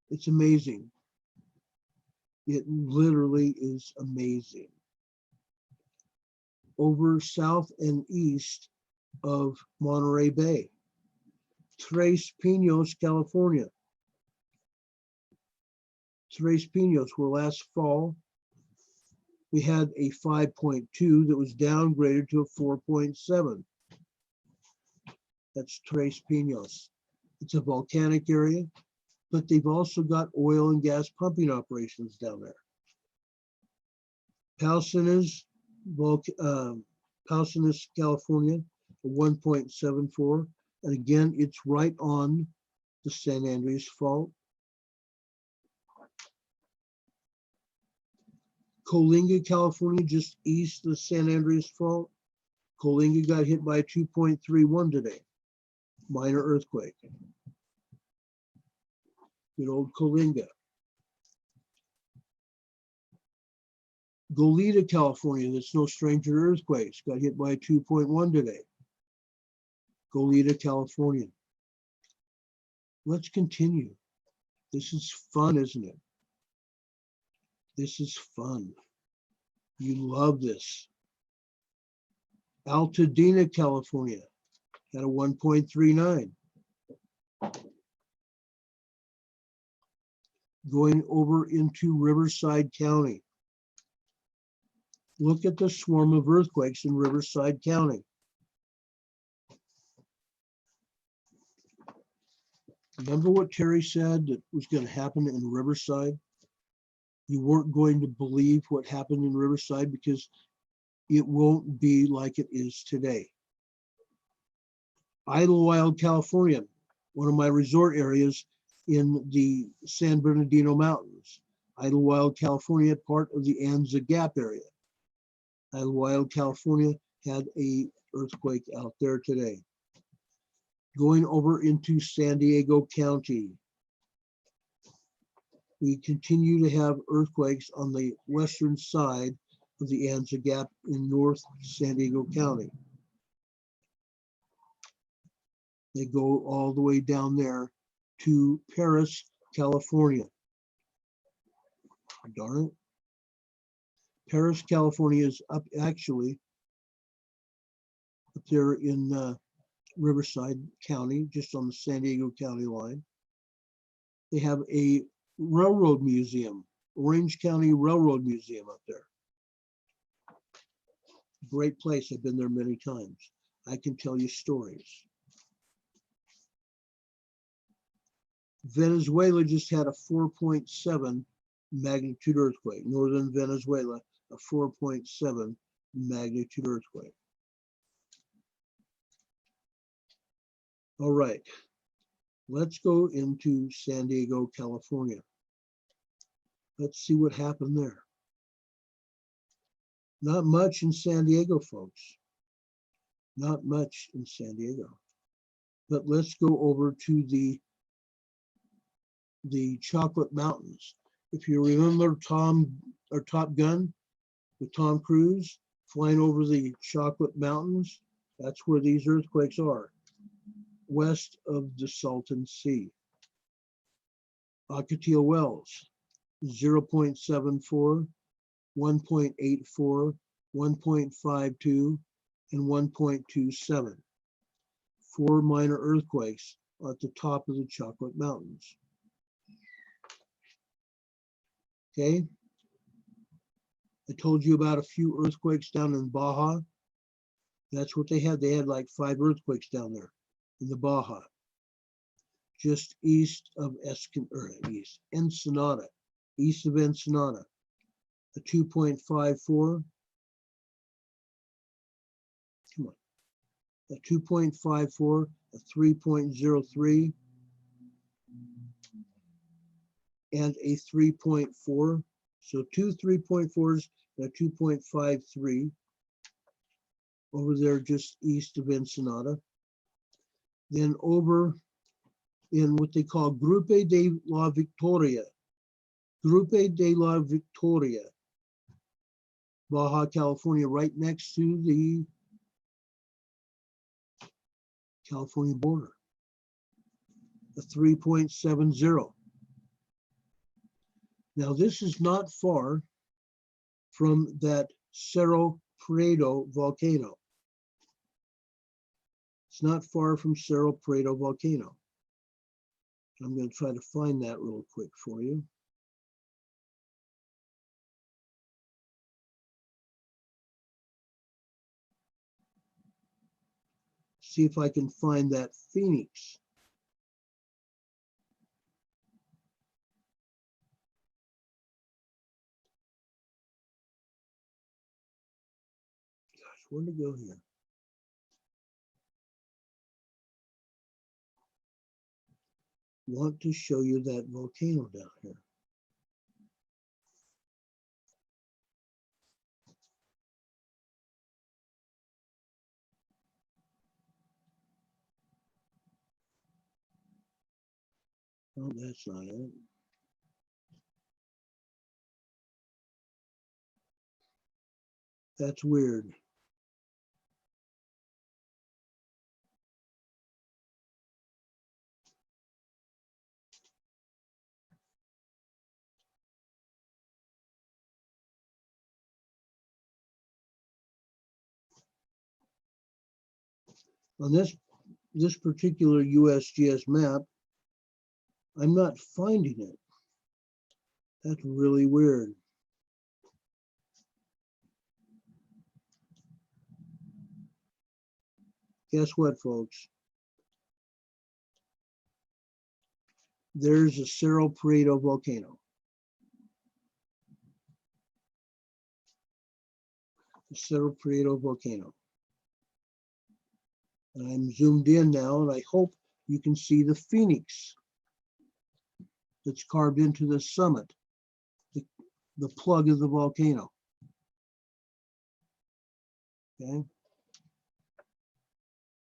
It's amazing. It literally is amazing. Over south and east of Monterey Bay. Tres Pinos, California. Tres Pinos, where last fall we had a 5.2 that was downgraded to a 4.7. That's Tres Pinos. It's a volcanic area, but they've also got oil and gas pumping operations down there. Pausanes, California, 1.74. And again, it's right on the San Andreas Fault. Coalinga, California, just east of the San Andreas Fault. Coalinga got hit by 2.31 today. Minor earthquake. Good old Coalinga. Goleta, California, that's no stranger to earthquakes, got hit by 2.1 today. Goleta, California. Let's continue. This is fun, isn't it? This is fun. You love this. Altadena, California, had a 1.39. Going over into Riverside County. Look at the swarm of earthquakes in Riverside County. Remember what Terry said that was going to happen in Riverside? You weren't going to believe what happened in Riverside because it won't be like it is today. Idlewild, California, one of my resort areas in the San Bernardino Mountains. Idlewild, California, part of the Anza Gap area. Idlewild, California had a earthquake out there today. Going over into San Diego County. We continue to have earthquakes on the western side of the Anza Gap in North San Diego County. They go all the way down there to Paris, California. Darn it. Paris, California is up actually up there in Riverside County, just on the San Diego County line. They have a railroad museum, Orange County Railroad Museum up there. Great place. I've been there many times. I can tell you stories. Venezuela just had a 4.7 magnitude earthquake. Northern Venezuela, a 4.7 magnitude earthquake. All right, let's go into San Diego, California. Let's see what happened there. Not much in San Diego, folks. Not much in San Diego. But let's go over to the Chocolate Mountains. If you remember Top Gun with Tom Cruise flying over the Chocolate Mountains, that's where these earthquakes are, west of the Salton Sea. Ocotillo Wells, 0.74, 1.84, 1.52, and 1.27. 4 minor earthquakes are at the top of the Chocolate Mountains. Okay. I told you about a few earthquakes down in Baja. That's what they had. They had like 5 earthquakes down there in the Baja, just east of Ensenada, east of Ensenada. A 2.54. Come on. A 2.54, a 3.03, and a 3.4. So 2 3.4s and a 2.53 over there just east of Ensenada. Then over in what they call Grupo de la Victoria, Baja California, right next to the California border, a 3.70. Now this is not far from that Cerro Prieto volcano. It's not far from Cerro Prieto volcano. I'm going to try to find that real quick for you. See if I can find that Phoenix. Gosh, where'd it go here? Want to show you that volcano down here. Oh, that's not it. That's weird. On this particular USGS map, I'm not finding it. That's really weird. Guess what, folks? There's a Cerro Prieto volcano. The Cerro Prieto volcano. And I'm zoomed in now, and I hope you can see the Phoenix that's carved into the summit, the plug of the volcano. Okay.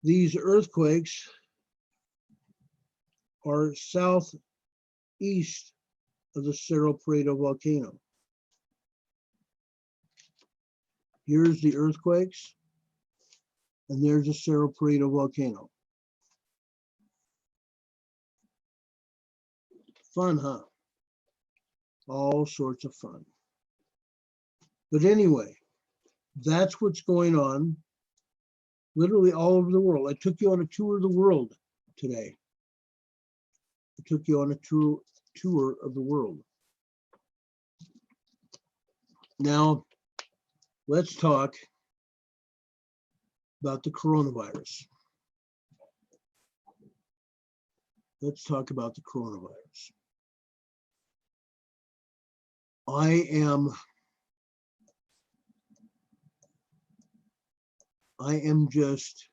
These earthquakes are southeast of the Cerro Prieto volcano. Here's the earthquakes, and there's the Cerro Prieto volcano. Fun, huh? All sorts of fun. But anyway, that's what's going on literally all over the world. I took you on a tour of the world today. I took you on a tour of the world. Now, let's talk about the coronavirus. Let's talk about the coronavirus. I am just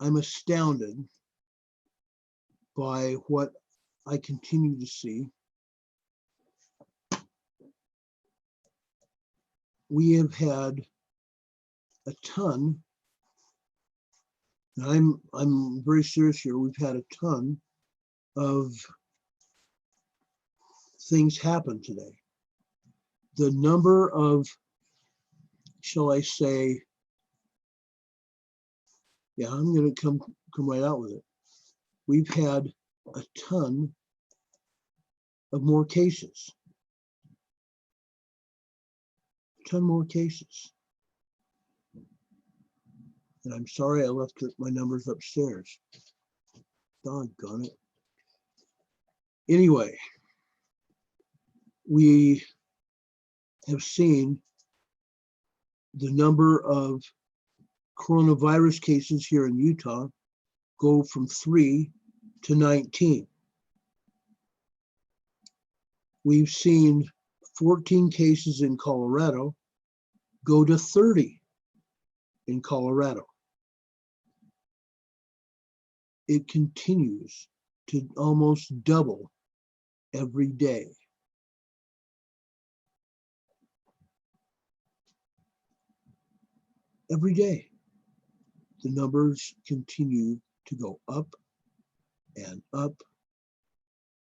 I'm astounded by what I continue to see. We have had a ton, and I'm very serious here, we've had a ton of things happen today. The number of, shall I say, yeah, I'm going to come right out with it. We've had a ton of more cases. A ton more cases. And I'm sorry I left my numbers upstairs. Doggone it. Anyway, we have seen the number of coronavirus cases here in Utah go from 3 to 19. We've seen 14 cases in Colorado go to 30 in Colorado. It continues to almost double every day. Every day, the numbers continue to go up and up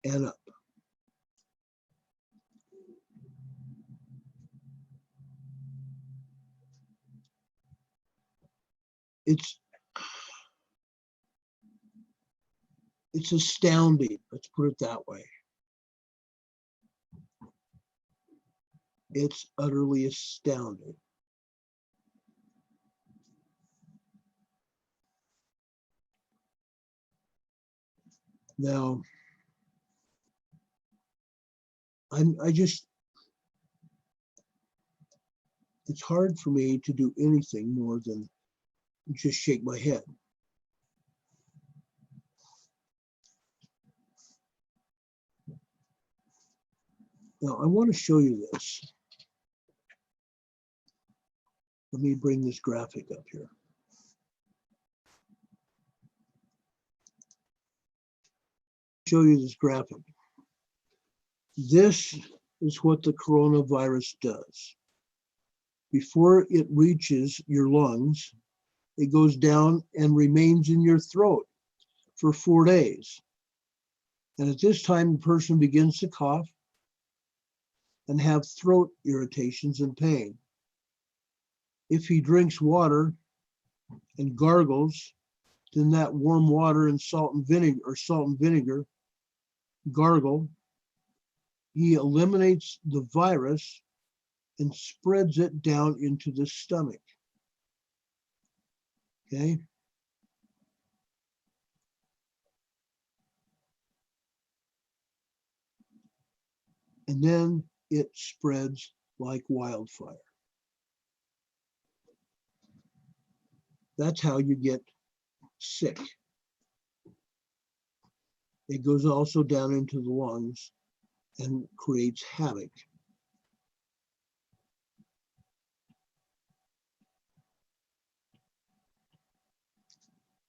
and up. It's astounding, let's put it that way. It's utterly astounding. Now, it's hard for me to do anything more than just shake my head. Now, I want to show you this. Let me bring this graphic up here. Show you this graphic. This is what the coronavirus does. Before it reaches your lungs, it goes down and remains in your throat for 4 days. And at this time, the person begins to cough and have throat irritations and pain. If he drinks water and gargles, then that warm water and salt and vinegar gargle, he eliminates the virus and spreads it down into the stomach. Okay? And then it spreads like wildfire. That's how you get sick. It goes also down into the lungs and creates havoc.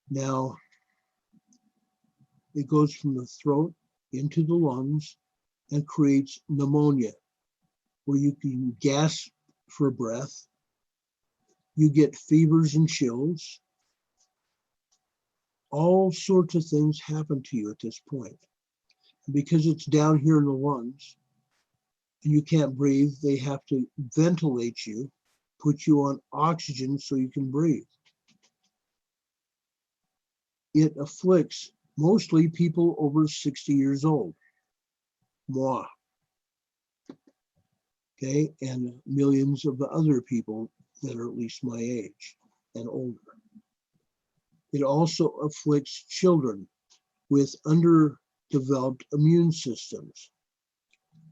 Now, it goes from the throat into the lungs and creates pneumonia, where you can gasp for breath. You get fevers and chills. All sorts of things happen to you at this point. And because it's down here in the lungs and you can't breathe, they have to ventilate you, put you on oxygen so you can breathe. It afflicts mostly people over 60 years old. Moi. Okay, and millions of other people that are at least my age and older. It also afflicts children with underdeveloped immune systems.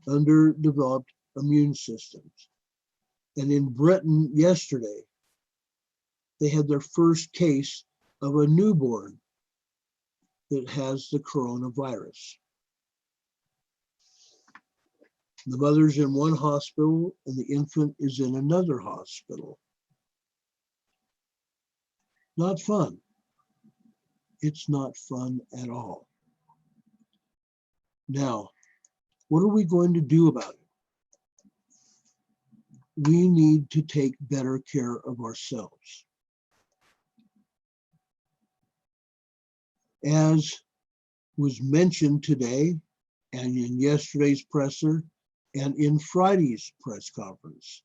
Underdeveloped immune systems. And in Britain yesterday, they had their first case of a newborn that has the coronavirus. The mother's in one hospital and the infant is in another hospital. Not fun. It's not fun at all. Now, what are we going to do about it? We need to take better care of ourselves. As was mentioned today and in yesterday's presser and in Friday's press conference,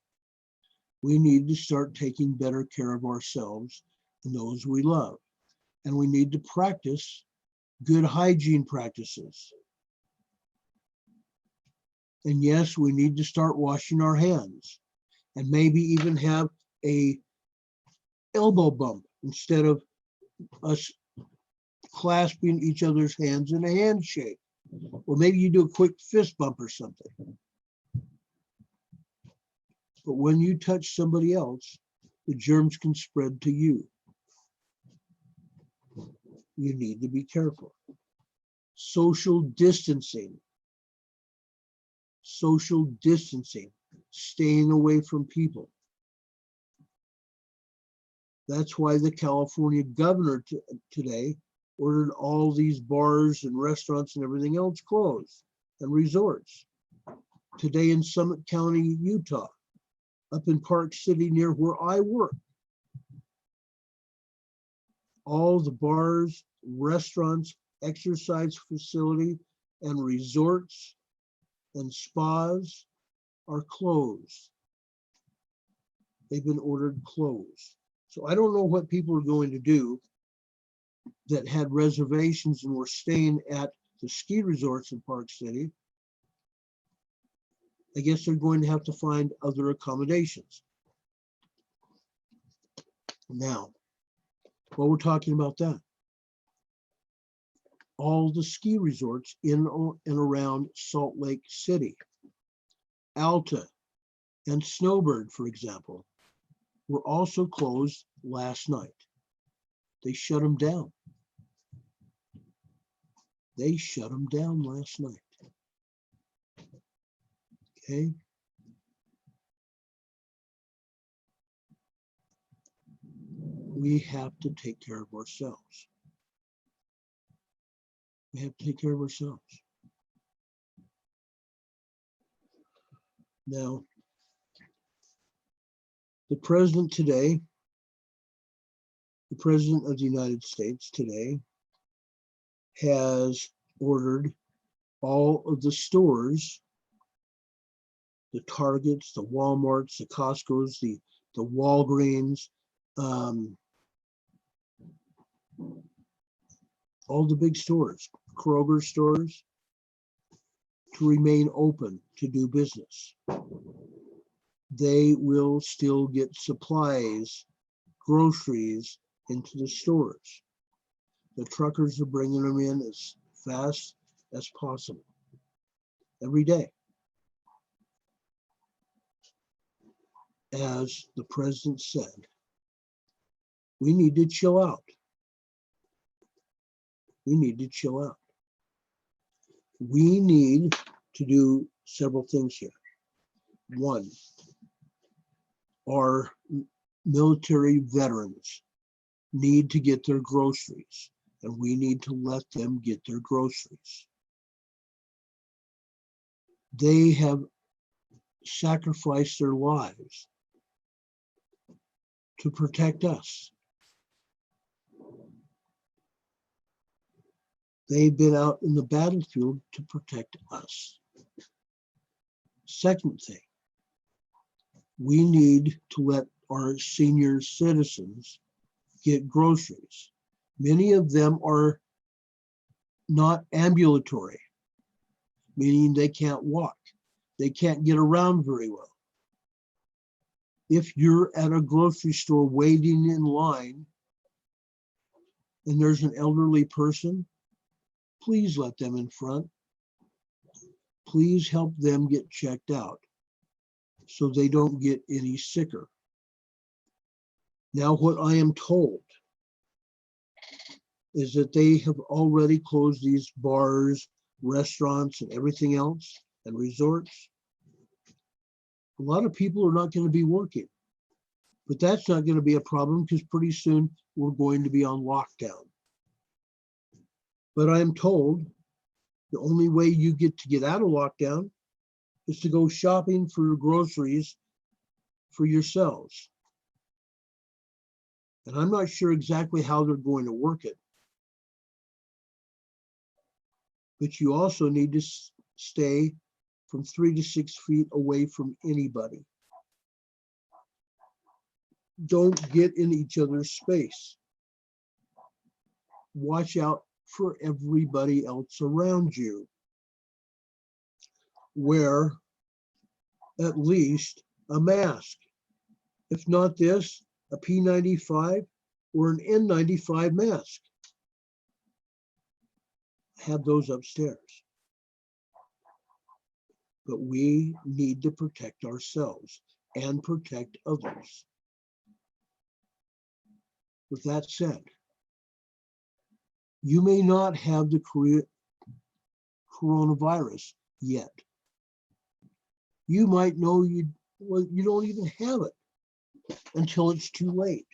we need to start taking better care of ourselves and those we love. And we need to practice good hygiene practices. And yes, we need to start washing our hands and maybe even have a elbow bump instead of us clasping each other's hands in a handshake. Or maybe you do a quick fist bump or something. But when you touch somebody else, the germs can spread to you. You need to be careful. Social distancing. Social distancing. Staying away from people. That's why the California governor today ordered all these bars and restaurants and everything else closed, and resorts. Today in Summit County, Utah, up in Park City near where I work, all the bars, restaurants, exercise facility, and resorts and spas are closed. They've been ordered closed. So I don't know what people are going to do that had reservations and were staying at the ski resorts in Park City. I guess they're going to have to find other accommodations. Now, while we're talking about that, all the ski resorts in and around Salt Lake City, Alta, and Snowbird, for example, were also closed last night. They shut them down. They shut them down last night. Okay. We have to take care of ourselves. We have to take care of ourselves. Now, the president today, the president of the United States today, has ordered all of the stores, the Targets, the Walmarts, the Costco's, the Walgreens, all the big stores, Kroger stores, to remain open to do business. They will still get supplies, groceries into the stores. The truckers are bringing them in as fast as possible every day. As the president said, we need to chill out. We need to chill out. We need to do several things here. One, our military veterans need to get their groceries, and we need to let them get their groceries. They have sacrificed their lives to protect us. They've been out in the battlefield to protect us. Second thing, we need to let our senior citizens get groceries. Many of them are not ambulatory, meaning they can't walk. They can't get around very well. If you're at a grocery store waiting in line and there's an elderly person, please let them in front. Please help them get checked out so they don't get any sicker. Now, what I am told is that they have already closed these bars, restaurants, and everything else, and resorts. A lot of people are not going to be working, but that's not going to be a problem because pretty soon we're going to be on lockdown. But I'm told the only way you get out of lockdown is to go shopping for groceries for yourselves. And I'm not sure exactly how they're going to work it. But you also need to stay from 3 to 6 feet away from anybody. Don't get in each other's space. Watch out for everybody else around you. Wear at least a mask. If not this, a P95 or an N95 mask. Have those upstairs. But we need to protect ourselves and protect others. With that said, you may not have the coronavirus yet. You might know you don't even have it until it's too late,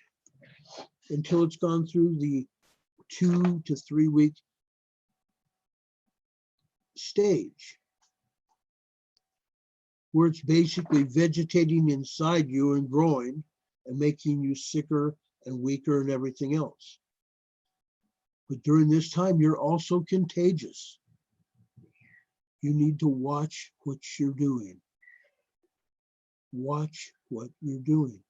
until it's gone through the 2 to 3 week stage, where it's basically vegetating inside you and growing and making you sicker and weaker and everything else. But during this time, you're also contagious. You need to watch what you're doing. Watch what you're doing.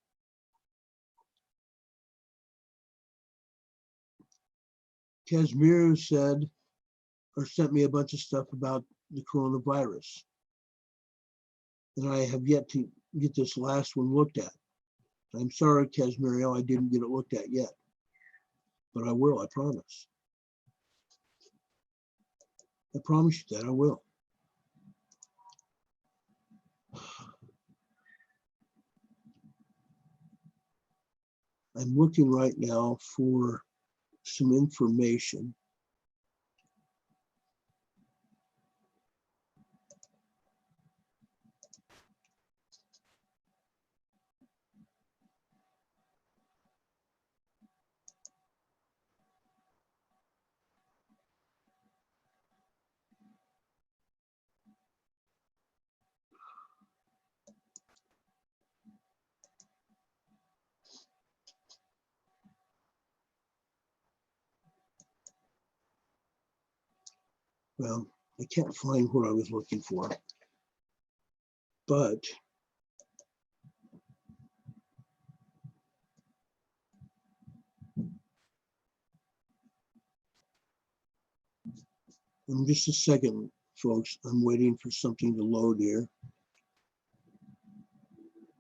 Casimir said, or sent me a bunch of stuff about the coronavirus. And I have yet to get this last one looked at. I'm sorry, Casimirio, I didn't get it looked at yet. But I will, I promise. I promise you that I will. I'm looking right now for some information. Well, I can't find what I was looking for, but in just a second, folks, I'm waiting for something to load here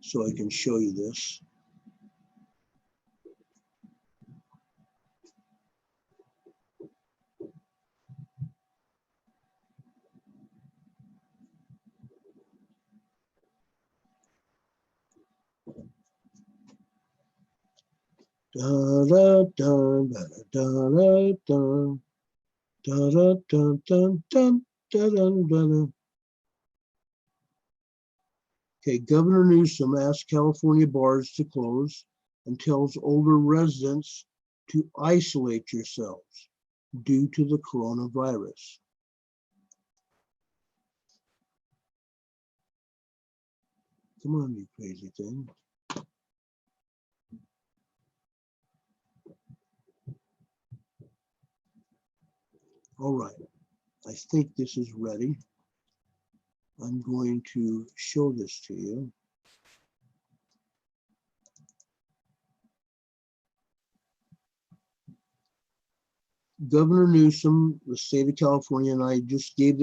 so I can show you this. Da da da da da da da da da da da da da da. Okay, Governor Newsom asked California bars to close and tells older residents to isolate yourselves due to the coronavirus. Come on, you crazy thing. All right, I think this is ready. I'm going to show this to you. Governor Newsom, the state of California, and I just gave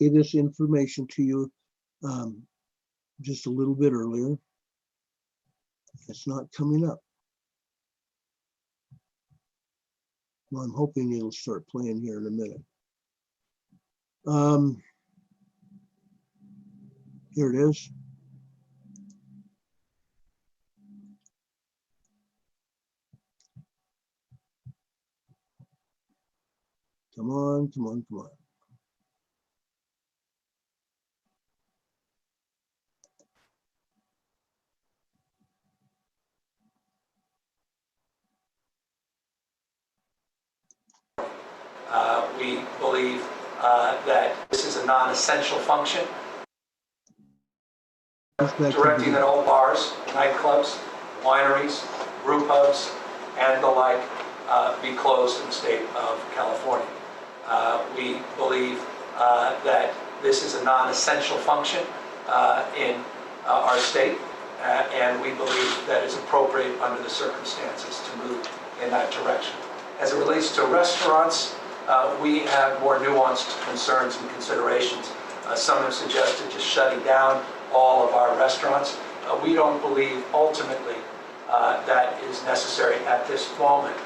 this information to you just a little bit earlier. It's not coming up. Well, I'm hoping it'll start playing here in a minute. Here it is. Come on, come on, come on. We believe that this is a non-essential function. Directing that all bars, nightclubs, wineries, brew pubs, and the like be closed in the state of California. We believe that this is a non-essential function in our state, and we believe that it's appropriate under the circumstances to move in that direction. As it relates to restaurants, we have more nuanced concerns and considerations. Some have suggested just shutting down all of our restaurants. We don't believe ultimately that is necessary at this moment.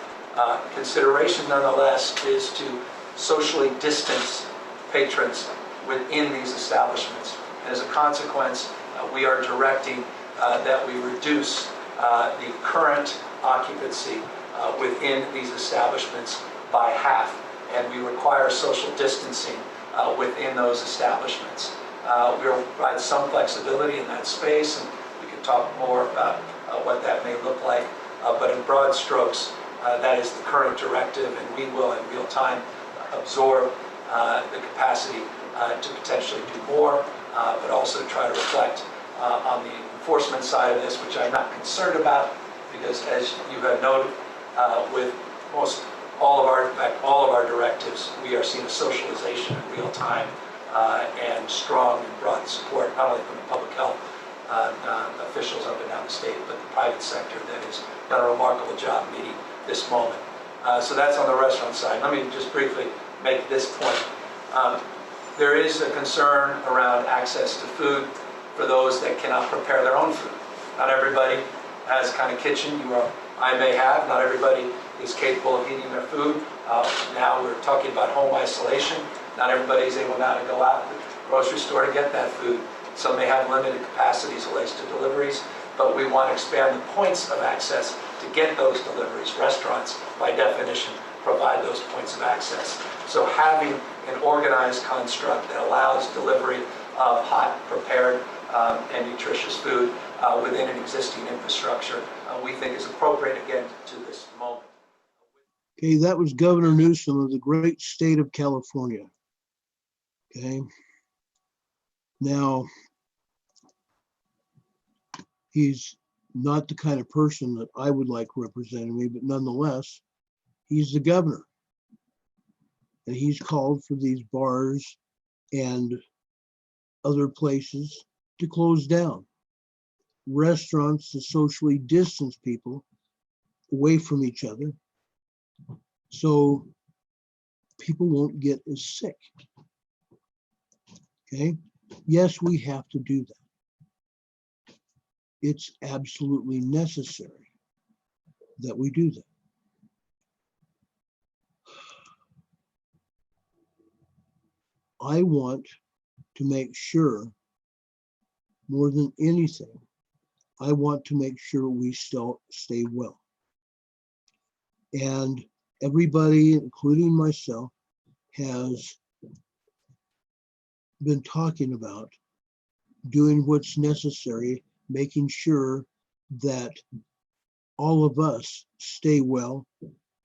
Consideration nonetheless is to socially distance patrons within these establishments. And as a consequence, we are directing that we reduce the current occupancy within these establishments by half, and we require social distancing within those establishments. We will provide some flexibility in that space, and we can talk more about what that may look like, but in broad strokes, that is the current directive, and we will in real time absorb the capacity to potentially do more, but also try to reflect on the enforcement side of this, which I'm not concerned about, because as you have noted, with most all of our directives, we are seeing a socialization in real time and strong and broad support, not only from the public health officials up and down the state, but the private sector that has done a remarkable job meeting this moment. So that's on the restaurant side. Let me just briefly make this point. There is a concern around access to food for those that cannot prepare their own food. Not everybody has kind of kitchen I may have. Not everybody is capable of heating their food. Now we're talking about home isolation. Not everybody is able now to go out to the grocery store to get that food. Some may have limited capacity as it relates to deliveries, but we want to expand the points of access to get those deliveries. Restaurants, by definition, provide those points of access. So having an organized construct that allows delivery of hot, prepared, and nutritious food within an existing infrastructure, we think is appropriate, again, to this moment. Okay, that was Governor Newsom of the great state of California. Okay. Now, he's not the kind of person that I would like representing me, but nonetheless, he's the governor. And he's called for these bars and other places to close down. Restaurants to socially distance people away from each other so people won't get as sick. Okay? Yes, we have to do that. It's absolutely necessary that we do that. I want to make sure, more than anything, I want to make sure we still stay well. And everybody, including myself, has been talking about doing what's necessary, making sure that all of us stay well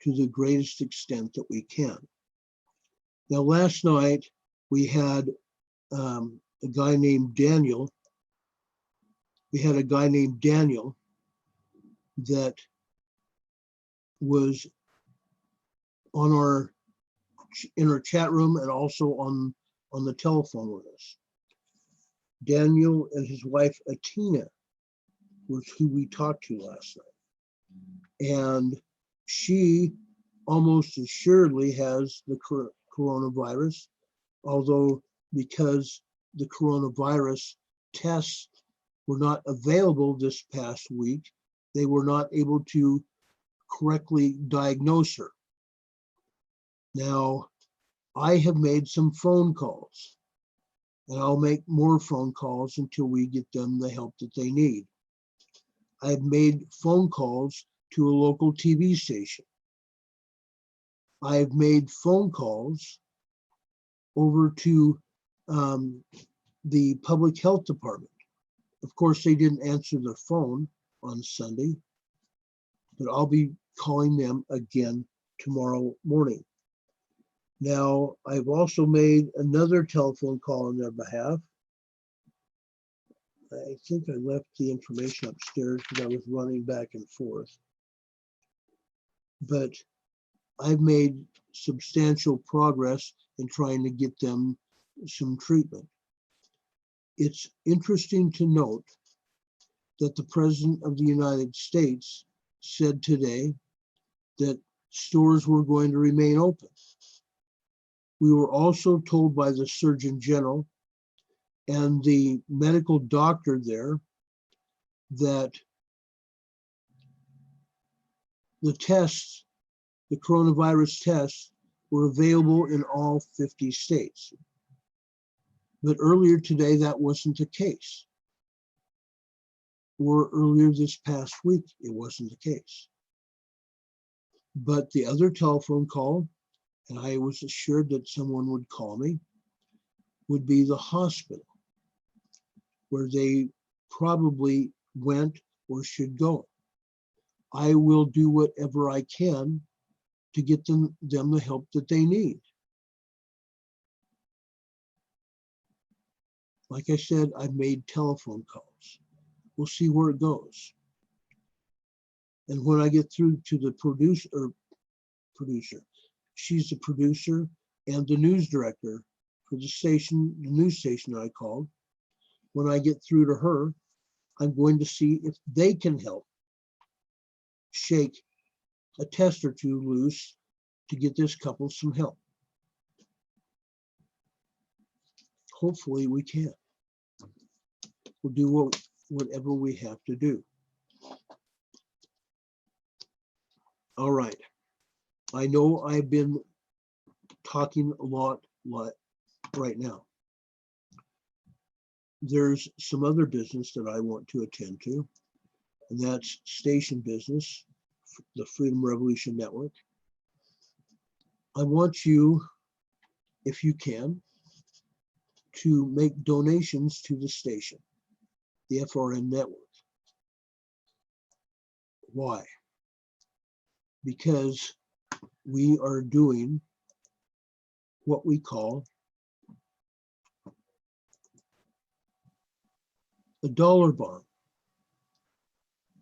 to the greatest extent that we can. Now, last night we had a guy named Daniel. We had a guy named Daniel that was in our chat room and also on the telephone with us. Daniel and his wife Atina was who we talked to last night, and she almost assuredly has the coronavirus, although because the coronavirus tests were not available this past week, they were not able to correctly diagnose her. Now, I have made some phone calls, and I'll make more phone calls until we get them the help that they need. I've made phone calls to a local TV station. I've made phone calls over to the public health department. Of course, they didn't answer their phone on Sunday, but I'll be calling them again tomorrow morning. Now, I've also made another telephone call on their behalf. I think I left the information upstairs because I was running back and forth. But I've made substantial progress in trying to get them some treatment. It's interesting to note that the President of the United States said today that stores were going to remain open. We were also told by the Surgeon General and the medical doctor there that the tests, the coronavirus tests, were available in all 50 states. But earlier today, that wasn't the case. Or earlier this past week, it wasn't the case. But the other telephone call, and I was assured that someone would call me, would be the hospital, where they probably went or should go. I will do whatever I can to get them the help that they need. Like I said, I've made telephone calls. We'll see where it goes. And when I get through to the producer, she's the producer and the news director for the station, the news station that I called. When I get through to her, I'm going to see if they can help shake a test or two loose to get this couple some help. Hopefully we can. We'll do whatever we have to do. All right. I know I've been talking a lot right now. There's some other business that I want to attend to, and that's station business, the Freedom Revolution Network. I want you, if you can, to make donations to the station, the FRN network. Why? Because we are doing what we call a dollar bomb.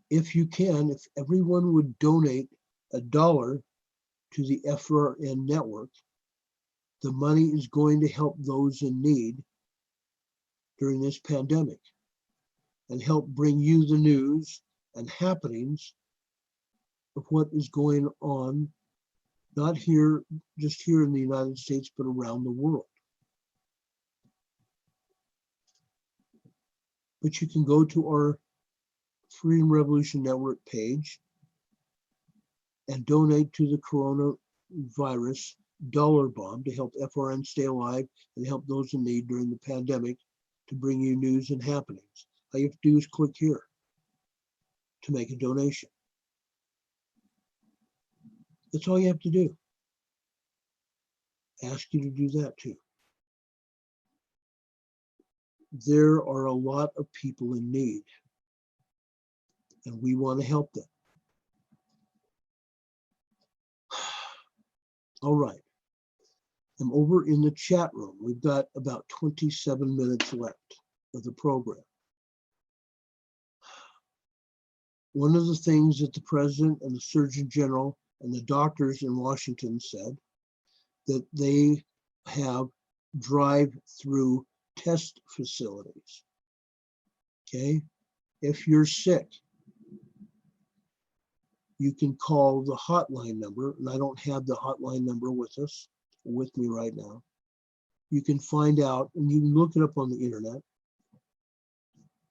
If you can, if everyone would donate $1 to the FRN network, the money is going to help those in need during this pandemic and help bring you the news and happenings of what is going on, not here, just here in the United States, but around the world. But you can go to our Freedom Revolution Network page and donate to the coronavirus dollar bomb to help FRN stay alive and help those in need during the pandemic, to bring you news and happenings. All you have to do is click here to make a donation. That's all you have to do. Ask you to do that too. There are a lot of people in need, and we want to help them. All right. I'm over in the chat room. We've got about 27 minutes left of the program. One of the things that the President and the Surgeon General and the doctors in Washington said, that they have drive-through test facilities. Okay? If you're sick, you can call the hotline number, and I don't have the hotline number with me right now. You can find out, and you can look it up on the internet.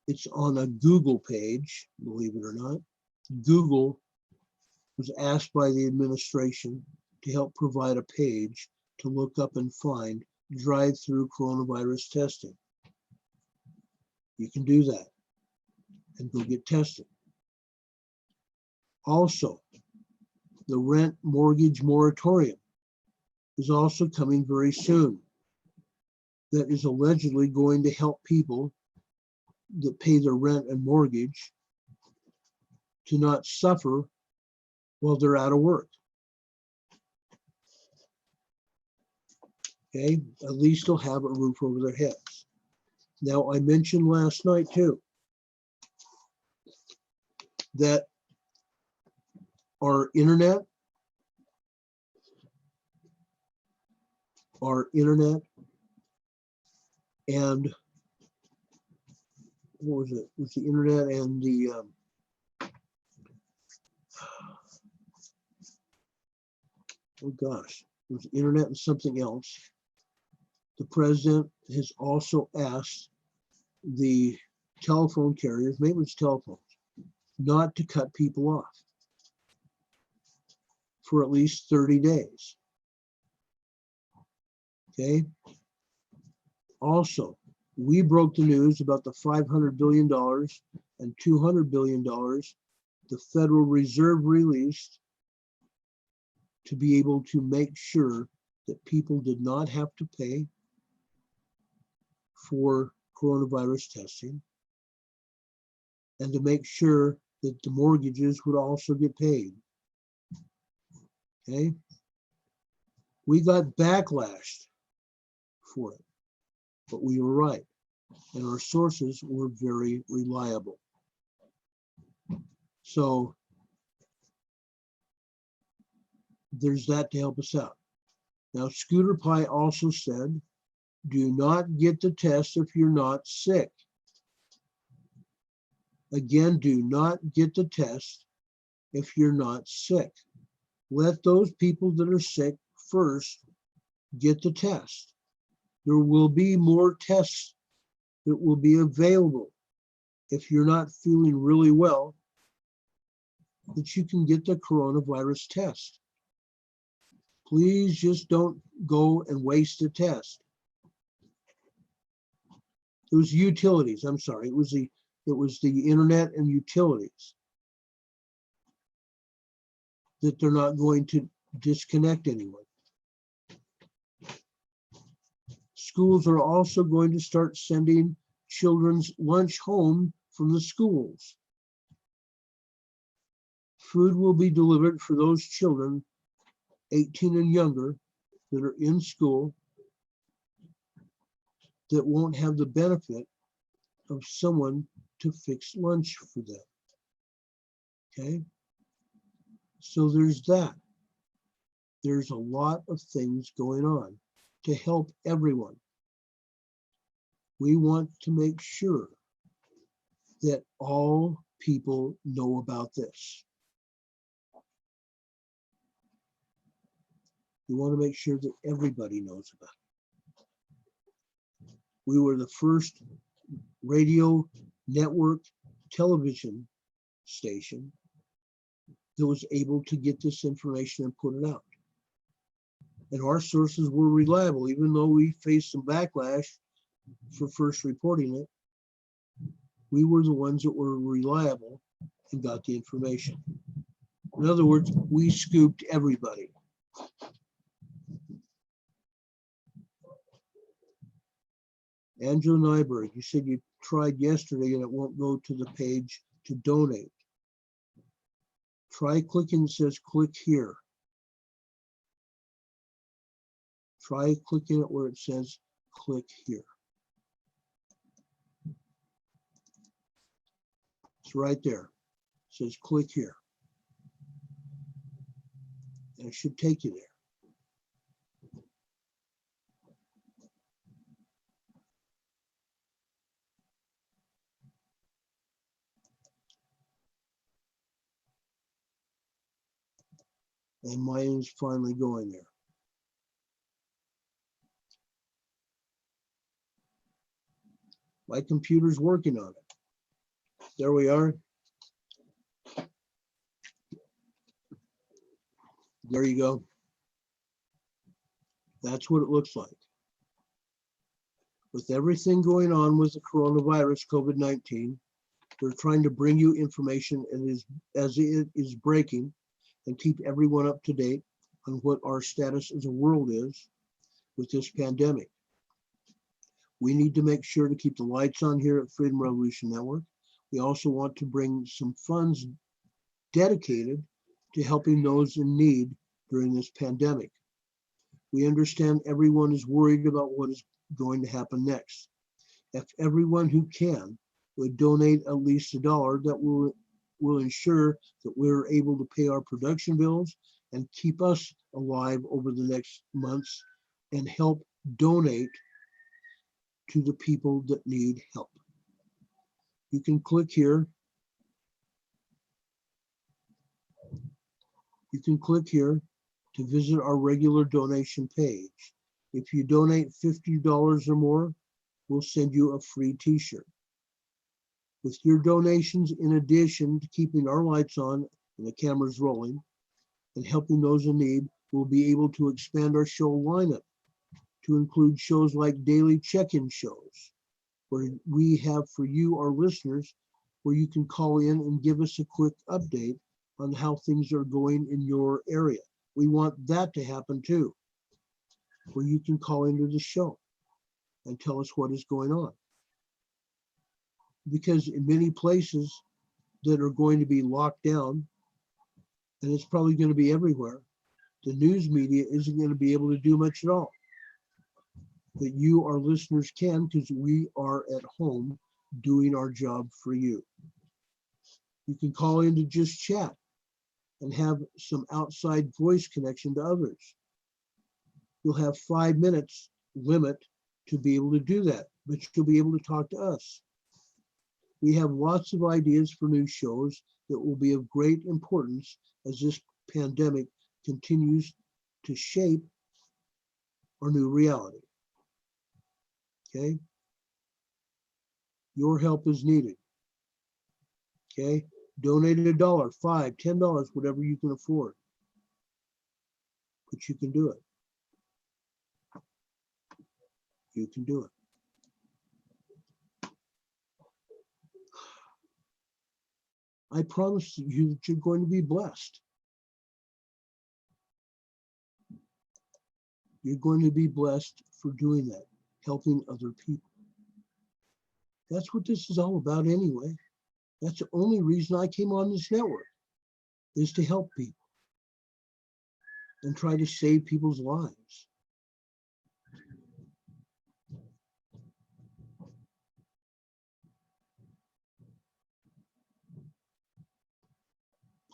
It's on a Google page, believe it or not. Google was asked by the administration to help provide a page to look up and find drive-through coronavirus testing. You can do that and go get tested. Also, the rent mortgage moratorium is also coming very soon. That is allegedly going to help people that pay their rent and mortgage to not suffer while they're out of work. Okay, at least they'll have a roof over their heads. Now, I mentioned last night too that our internet and what was it? It was the internet and the oh gosh, it was the internet and something else. The president has also asked the telephone carriers, maybe it's telephones, not to cut people off for at least 30 days. Okay. Also, we broke the news about the $500 billion and $200 billion the Federal Reserve released to be able to make sure that people did not have to pay for coronavirus testing, and to make sure that the mortgages would also get paid. Okay? We got backlashed for it, but we were right, and our sources were very reliable. So there's that to help us out. Now, Scooter Pie also said, do not get the test if you're not sick. Again, do not get the test if you're not sick. Let those people that are sick first get the test. There will be more tests that will be available if you're not feeling really well, that you can get the coronavirus test. Please just don't go and waste a test. It was utilities, I'm sorry, it was the internet and utilities that they're not going to disconnect anyone. Schools are also going to start sending children's lunch home from the schools. Food will be delivered for those children 18 and younger that are in school that won't have the benefit of someone to fix lunch for them. Okay? So there's that. There's a lot of things going on to help everyone. We want to make sure that all people know about this. We want to make sure that everybody knows about it. We were the first radio network television station that was able to get this information and put it out. And our sources were reliable, even though we faced some backlash for first reporting it. We were the ones that were reliable and got the information. In other words, we scooped everybody. Angela Nyberg, you said you tried yesterday and it won't go to the page to donate. Try clicking, it says click here. Try clicking it where it says click here. It's right there. It says click here. And it should take you there. And mine's finally going there. My computer's working on it. There we are. There you go. That's what it looks like. With everything going on with the coronavirus, COVID-19, we're trying to bring you information as it is breaking and keep everyone up to date on what our status as a world is with this pandemic. We need to make sure to keep the lights on here at Freedom Revolution Network. We also want to bring some funds dedicated to helping those in need during this pandemic. We understand everyone is worried about what is going to happen next. If everyone who can would donate at least $1, that will ensure that we're able to pay our production bills and keep us alive over the next months and help donate to the people that need help. You can click here. You can click here to visit our regular donation page. If you donate $50 or more, we'll send you a free t-shirt. With your donations, in addition to keeping our lights on and the cameras rolling and helping those in need, we'll be able to expand our show lineup to include shows like daily check-in shows, where we have for you, our listeners, where you can call in and give us a quick update on how things are going in your area. We want that to happen too, where you can call into the show and tell us what is going on. Because in many places that are going to be locked down, and it's probably going to be everywhere, the news media isn't going to be able to do much at all. But you, our listeners, can, because we are at home doing our job for you. You can call in to just chat and have some outside voice connection to others. You'll have 5 minutes limit to be able to do that, but you'll be able to talk to us. We have lots of ideas for new shows that will be of great importance as this pandemic continues to shape our new reality. Okay? Your help is needed. Okay? Donate $1, $5, $10, whatever you can afford. But you can do it. You can do it. I promise you that you're going to be blessed. You're going to be blessed for doing that, helping other people. That's what this is all about anyway. That's the only reason I came on this network, is to help people and try to save people's lives.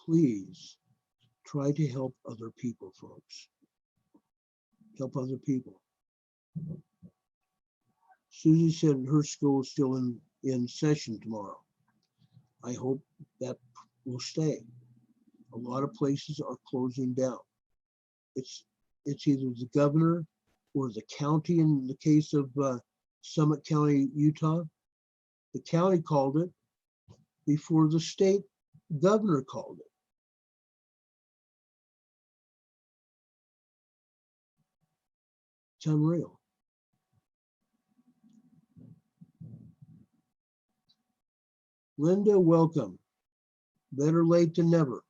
Please try to help other people, folks. Help other people. Susie said her school is still in session tomorrow. I hope that will stay. A lot of places are closing down. It's either the governor or the county, in the case of Summit County, Utah. The county called it before the state governor called it. It's unreal. Linda, welcome. Better late than never.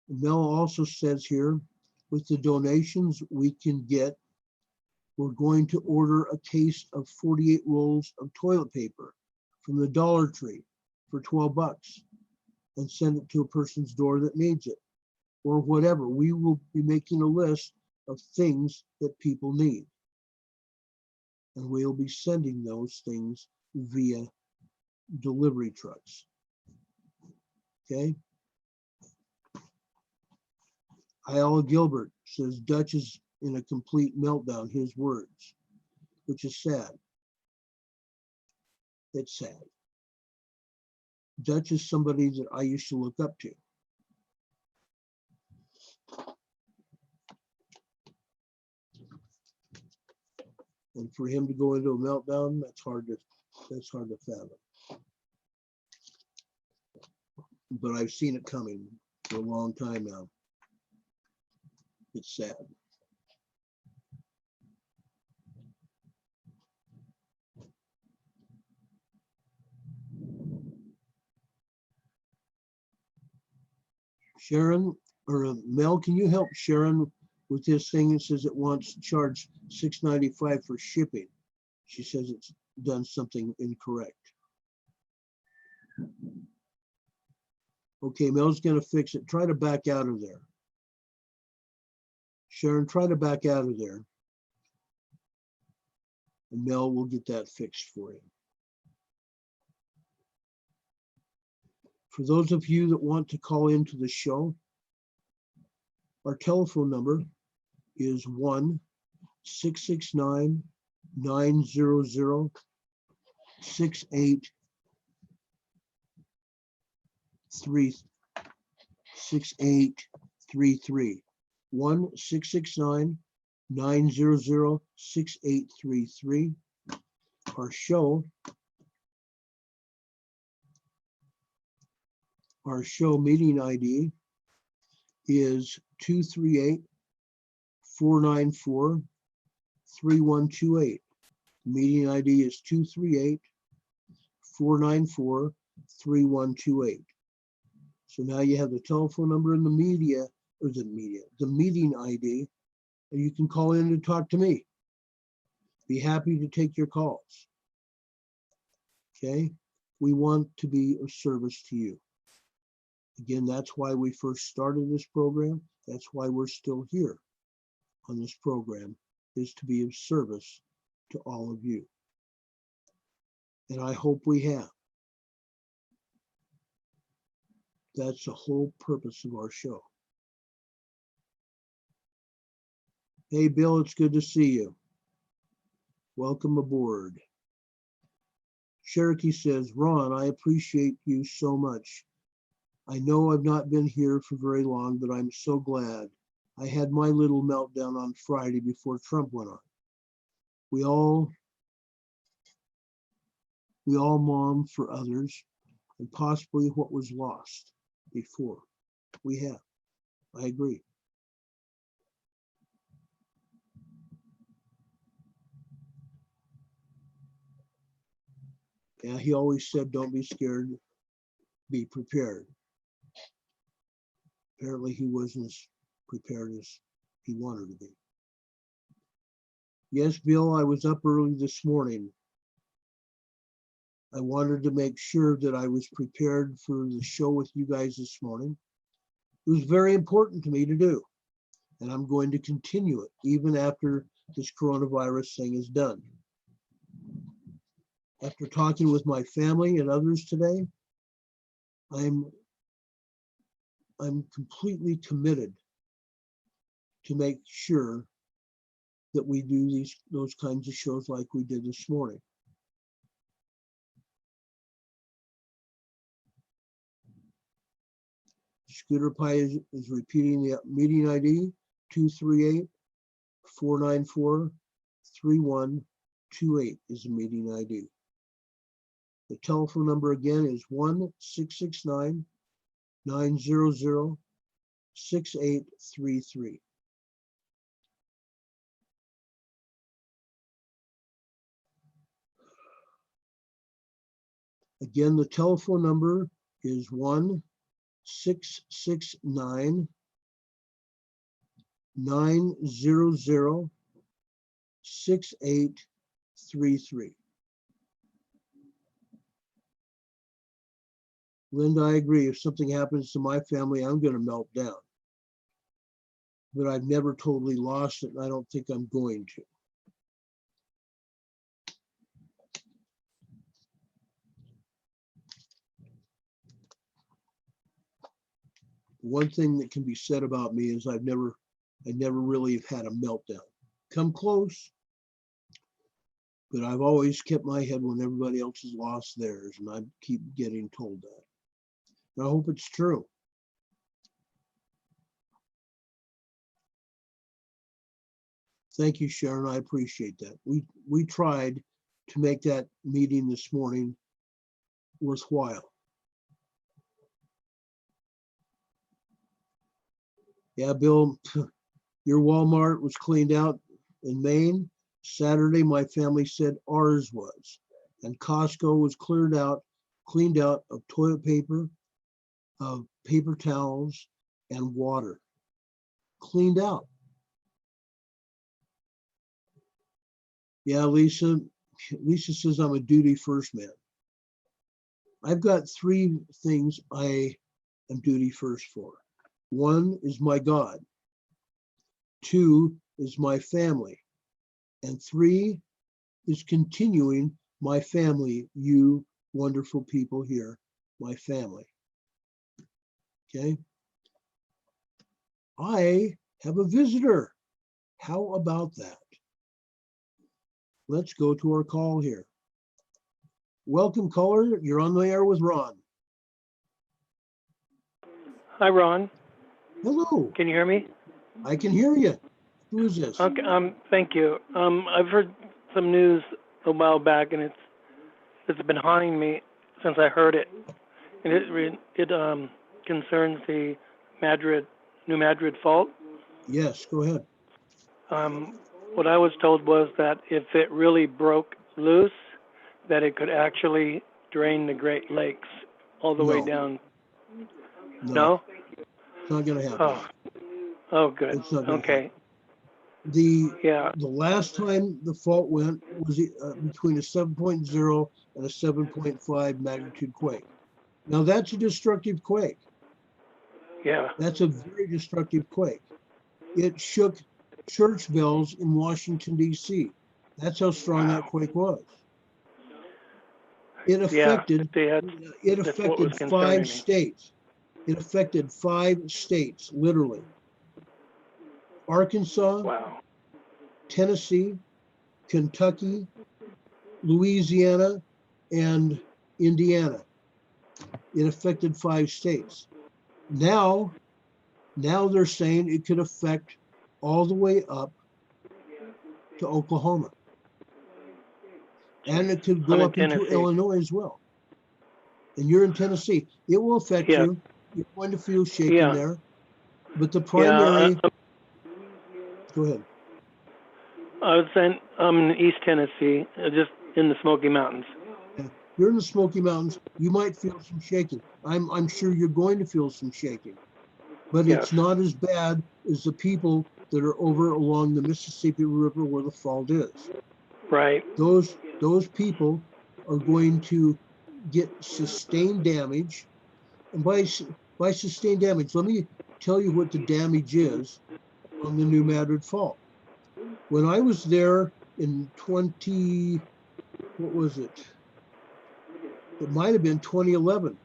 Mel also says here, with the donations we can get, we're going to order a case of 48 rolls of toilet paper from the Dollar Tree for $12 and send it to a person's door that needs it, or whatever. We will be making a list of things that people need, and we'll be sending those things via delivery trucks. Okay. Ayala Gilbert says Dutch is in a complete meltdown, his words, which is sad. It's sad. Dutch is somebody that I used to look up to. And for him to go into a meltdown, that's hard to fathom. But I've seen it coming for a long time now. It's sad. Sharon, or Mel, can you help Sharon with this thing? It says it wants to charge $6.95 for shipping. She says it's done something incorrect. Okay, Mel's gonna fix it. Try to back out of there. Sharon, try to back out of there. And Mel will get that fixed for you. For those of you that want to call into the show, our telephone number is 1-669-900-6833. 1-669-900-6833. Our show meeting ID is 238-494-3128. Meeting ID is 238-494-3128. So now you have the telephone number and the meeting ID, and you can call in and talk to me. Be happy to take your calls. Okay? We want to be of service to you. Again, that's why we first started this program. That's why we're still here on this program, is to be of service to all of you. And I hope we have. That's the whole purpose of our show. Hey, Bill, it's good to see you. Welcome aboard. Cherokee says, Ron, I appreciate you so much. I know I've not been here for very long, but I'm so glad. I had my little meltdown on Friday before Trump went on. We all mom for others and possibly what was lost before. We have. I agree. Yeah, he always said, don't be scared, be prepared. Apparently he wasn't as prepared as he wanted to be. Yes, Bill, I was up early this morning. I wanted to make sure that I was prepared for the show with you guys this morning. It was very important to me to do, and I'm going to continue it even after this coronavirus thing is done. After talking with my family and others today, I'm completely committed to make sure that we do those kinds of shows like we did this morning. Scooter Pie is repeating the meeting ID, 238-494-3128 is the meeting ID. The telephone number again is 1-669-900-6833. Again, the telephone number is 1-669-900-6833. Linda, I agree. If something happens to my family, I'm going to melt down. But I've never totally lost it, and I don't think I'm going to. One thing that can be said about me is I never really have had a meltdown. Come close, but I've always kept my head when everybody else has lost theirs, and I keep getting told that. And I hope it's true. Thank you, Sharon. I appreciate that. We tried to make that meeting this morning worthwhile. Yeah, Bill, your Walmart was cleaned out in Maine. Saturday, my family said ours was. And Costco was cleaned out of toilet paper, of paper towels, and water. Cleaned out. Yeah, Lisa says I'm a duty first man. I've got three things I and duty first for. One is my God. Two is my family. And three is continuing my family, you wonderful people here, my family. Okay. I have a visitor. How about that? Let's go to our call here. Welcome, caller. You're on the air with Ron. Hi, Ron. Hello. Can you hear me? I can hear you. Who is this? Okay. Thank you. I've heard some news a while back, and it's been haunting me since I heard it. And it concerns the New Madrid fault. Yes, go ahead. What I was told was that if it really broke loose, that it could actually drain the Great Lakes all the way No. down. No? It's not going to happen. Oh, good. It's not gonna Okay. The last time the fault went was between a 7.0 and a 7.5 magnitude quake. Now that's a destructive quake. Yeah. That's a very destructive quake. It shook church bells in Washington, D.C. That's how strong that quake was. It affected, That's what was concerning five me. states. It affected 5 states, literally. Arkansas, Wow. Tennessee, Kentucky, Louisiana, and Indiana. It affected 5 states. Now they're saying it could affect all the way up to Oklahoma. And it could go up into Illinois as well. And you're in Tennessee. It will affect you. You're going to feel shaking there. But the primary... Go ahead. I was saying I'm in East Tennessee, just in the Smoky Mountains. You're in the Smoky Mountains. You might feel some shaking. I'm sure you're going to feel some shaking. But it's not as bad as the people that are over along the Mississippi River where the fault is. Right. Those people are going to get sustained damage. And by sustained damage, let me tell you what the damage is on the New Madrid fault. When I was there in what was it? It might have been 2011.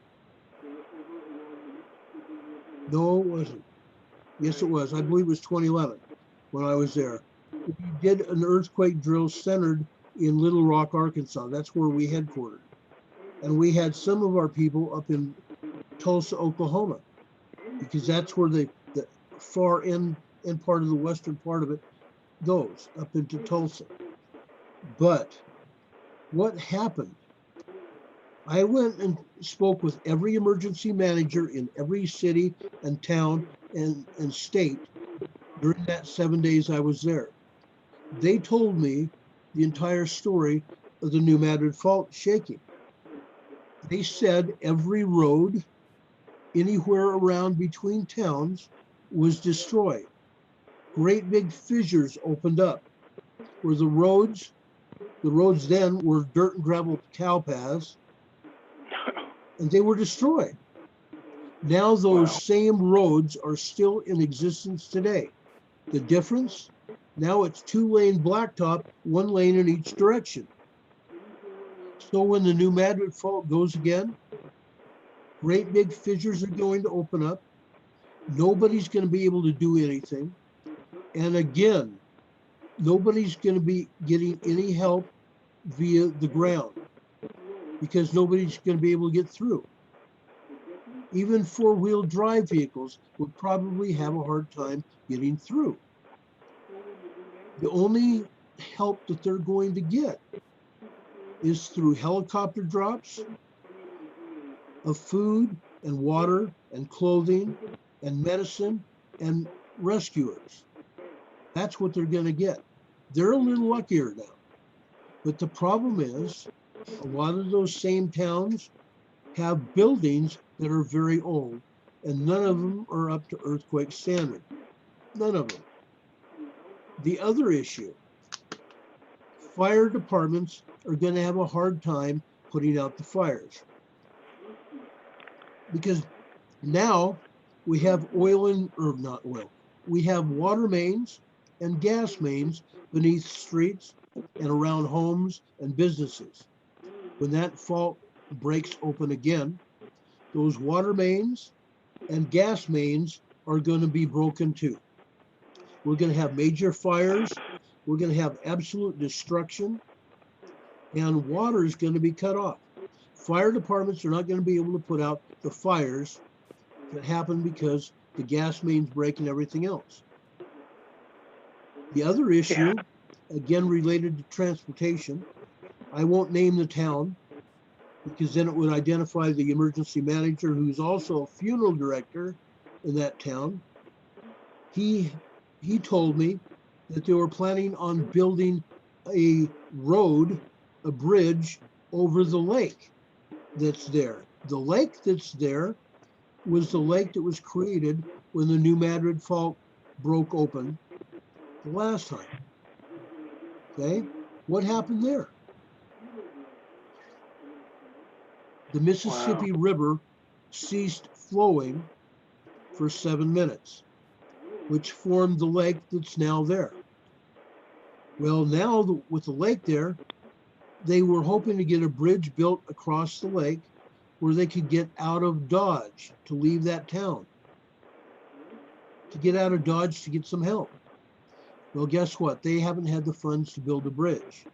No, it wasn't. Yes, it was. I believe it was 2011 when I was there. We did an earthquake drill centered in Little Rock, Arkansas. That's where we headquartered. And we had some of our people up in Tulsa, Oklahoma, because that's where the far end part of the western part of it goes, up into Tulsa. But what happened? I went and spoke with every emergency manager in every city and town and state during that 7 days I was there. They told me the entire story of the New Madrid fault shaking. They said every road anywhere around between towns was destroyed. Great big fissures opened up where the roads then were dirt and gravel cow paths, and they were destroyed. Now those same roads are still in existence today. The difference, now it's 2-lane blacktop, 1 lane in each direction. So when the New Madrid fault goes again, great big fissures are going to open up. Nobody's going to be able to do anything. And again, nobody's going to be getting any help via the ground because nobody's going to be able to get through. Even 4-wheel drive vehicles would probably have a hard time getting through. The only help that they're going to get is through helicopter drops of food and water and clothing and medicine and rescuers. That's what they're going to get. They're a little luckier now. But the problem is a lot of those same towns have buildings that are very old, and none of them are up to earthquake standard. None of them. The other issue, fire departments are going to have a hard time putting out the fires because Now we have not oil, we have water mains and gas mains beneath streets and around homes and businesses. When that fault breaks open again, those water mains and gas mains are going to be broken too. We're going to have major fires. We're going to have absolute destruction, and water is going to be cut off. Fire departments are not going to be able to put out the fires that happen because the gas mains break and everything else. The other issue, again related to transportation, I won't name the town because then it would identify the emergency manager, who's also a funeral director in that town. He told me that they were planning on building a road, a bridge over the lake that's there. The lake that's there was the lake that was created when the New Madrid fault broke open the last time. Okay, what happened there? The Mississippi River ceased flowing for 7 minutes, which formed the lake that's now there. Well, now with the lake there, they were hoping to get a bridge built across the lake where they could get out of Dodge to leave that town, to get out of Dodge to get some help. Well, guess what? They haven't had the funds to build a bridge.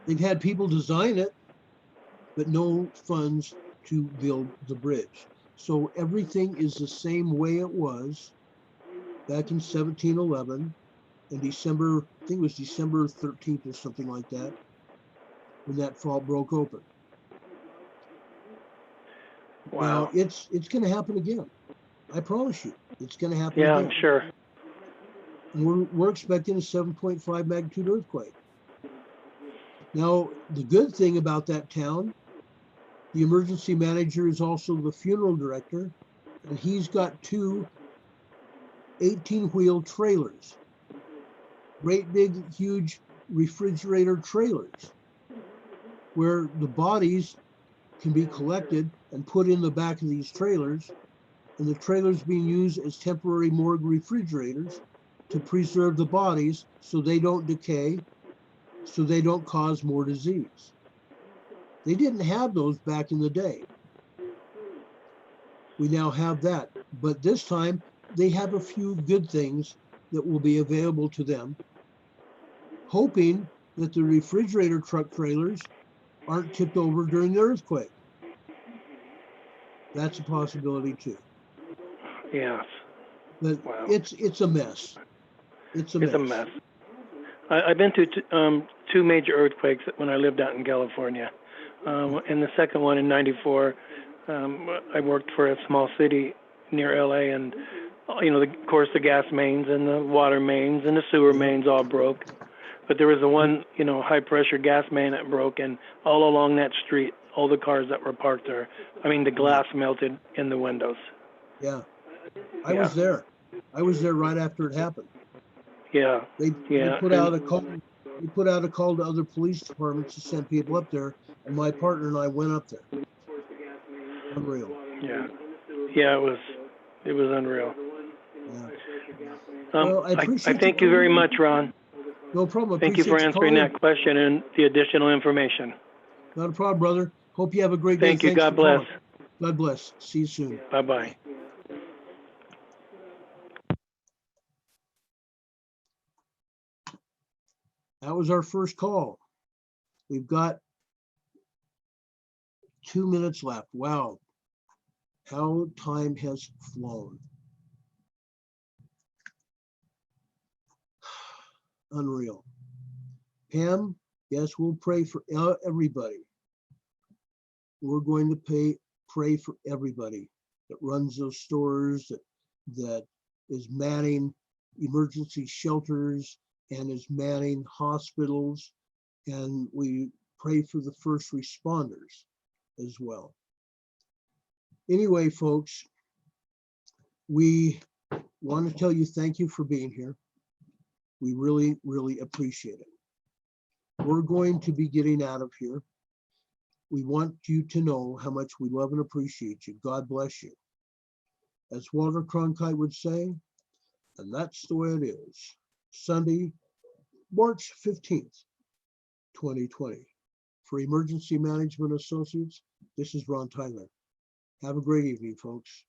They've had people design it, but no funds to build the bridge. So everything is the same way it was back in 1711 in December, I think it was December 13th or something like that, when that fault broke open. Wow. Now it's going to happen again. I promise you, it's going to happen Yeah, again. I'm sure. And we're expecting a 7.5 magnitude earthquake. Now, the good thing about that town, the emergency manager is also the funeral director, and he's got 2 18-wheel trailers, great big, huge refrigerator trailers, where the bodies can be collected and put in the back of these trailers, and the trailers being used as temporary morgue refrigerators to preserve the bodies so they don't decay, so they don't cause more disease. They didn't have those back in the day. We now have that, but this time they have a few good things that will be available to them, hoping that the refrigerator truck trailers aren't tipped over during the earthquake. That's a possibility too. Yes. But Wow. it's a mess. It's a mess. I've been to 2 major earthquakes when I lived out in California. And the second one in '94, I worked for a small city near LA, and of course the gas mains and the water mains and the sewer mains all broke. But there was the one, high pressure gas main that broke, and all along that street, all the cars that were parked there, the glass melted in the windows. Yeah. I was there. I was there right after it happened. Yeah. They put out a call. They put out a call to other police departments to send people up there, and my partner and I went up there. Unreal. Yeah. Yeah, it was unreal. Yeah. Well, I thank you very much, Ron. No problem. Thank you for answering that question and the additional information. Not a problem, brother. Hope you have a great day. Thank you. God bless. God bless. See you soon. Bye-bye. That was our first call. We've got 2 minutes left. Wow. How time has flown. Unreal. Pam, yes, we'll pray for everybody. We're going to pray for everybody that runs those stores, that is manning emergency shelters and is manning hospitals. And we pray for the first responders as well. Anyway, folks, we want to tell you thank you for being here. We really, really appreciate it. We're going to be getting out of here. We want you to know how much we love and appreciate you. God bless you. As Walter Cronkite would say, and that's the way it is. Sunday, March 15th, 2020. For Emergency Management Associates, this is Ron Tyler. Have a great evening, folks.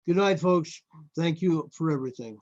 Good night, folks. Thank you for everything.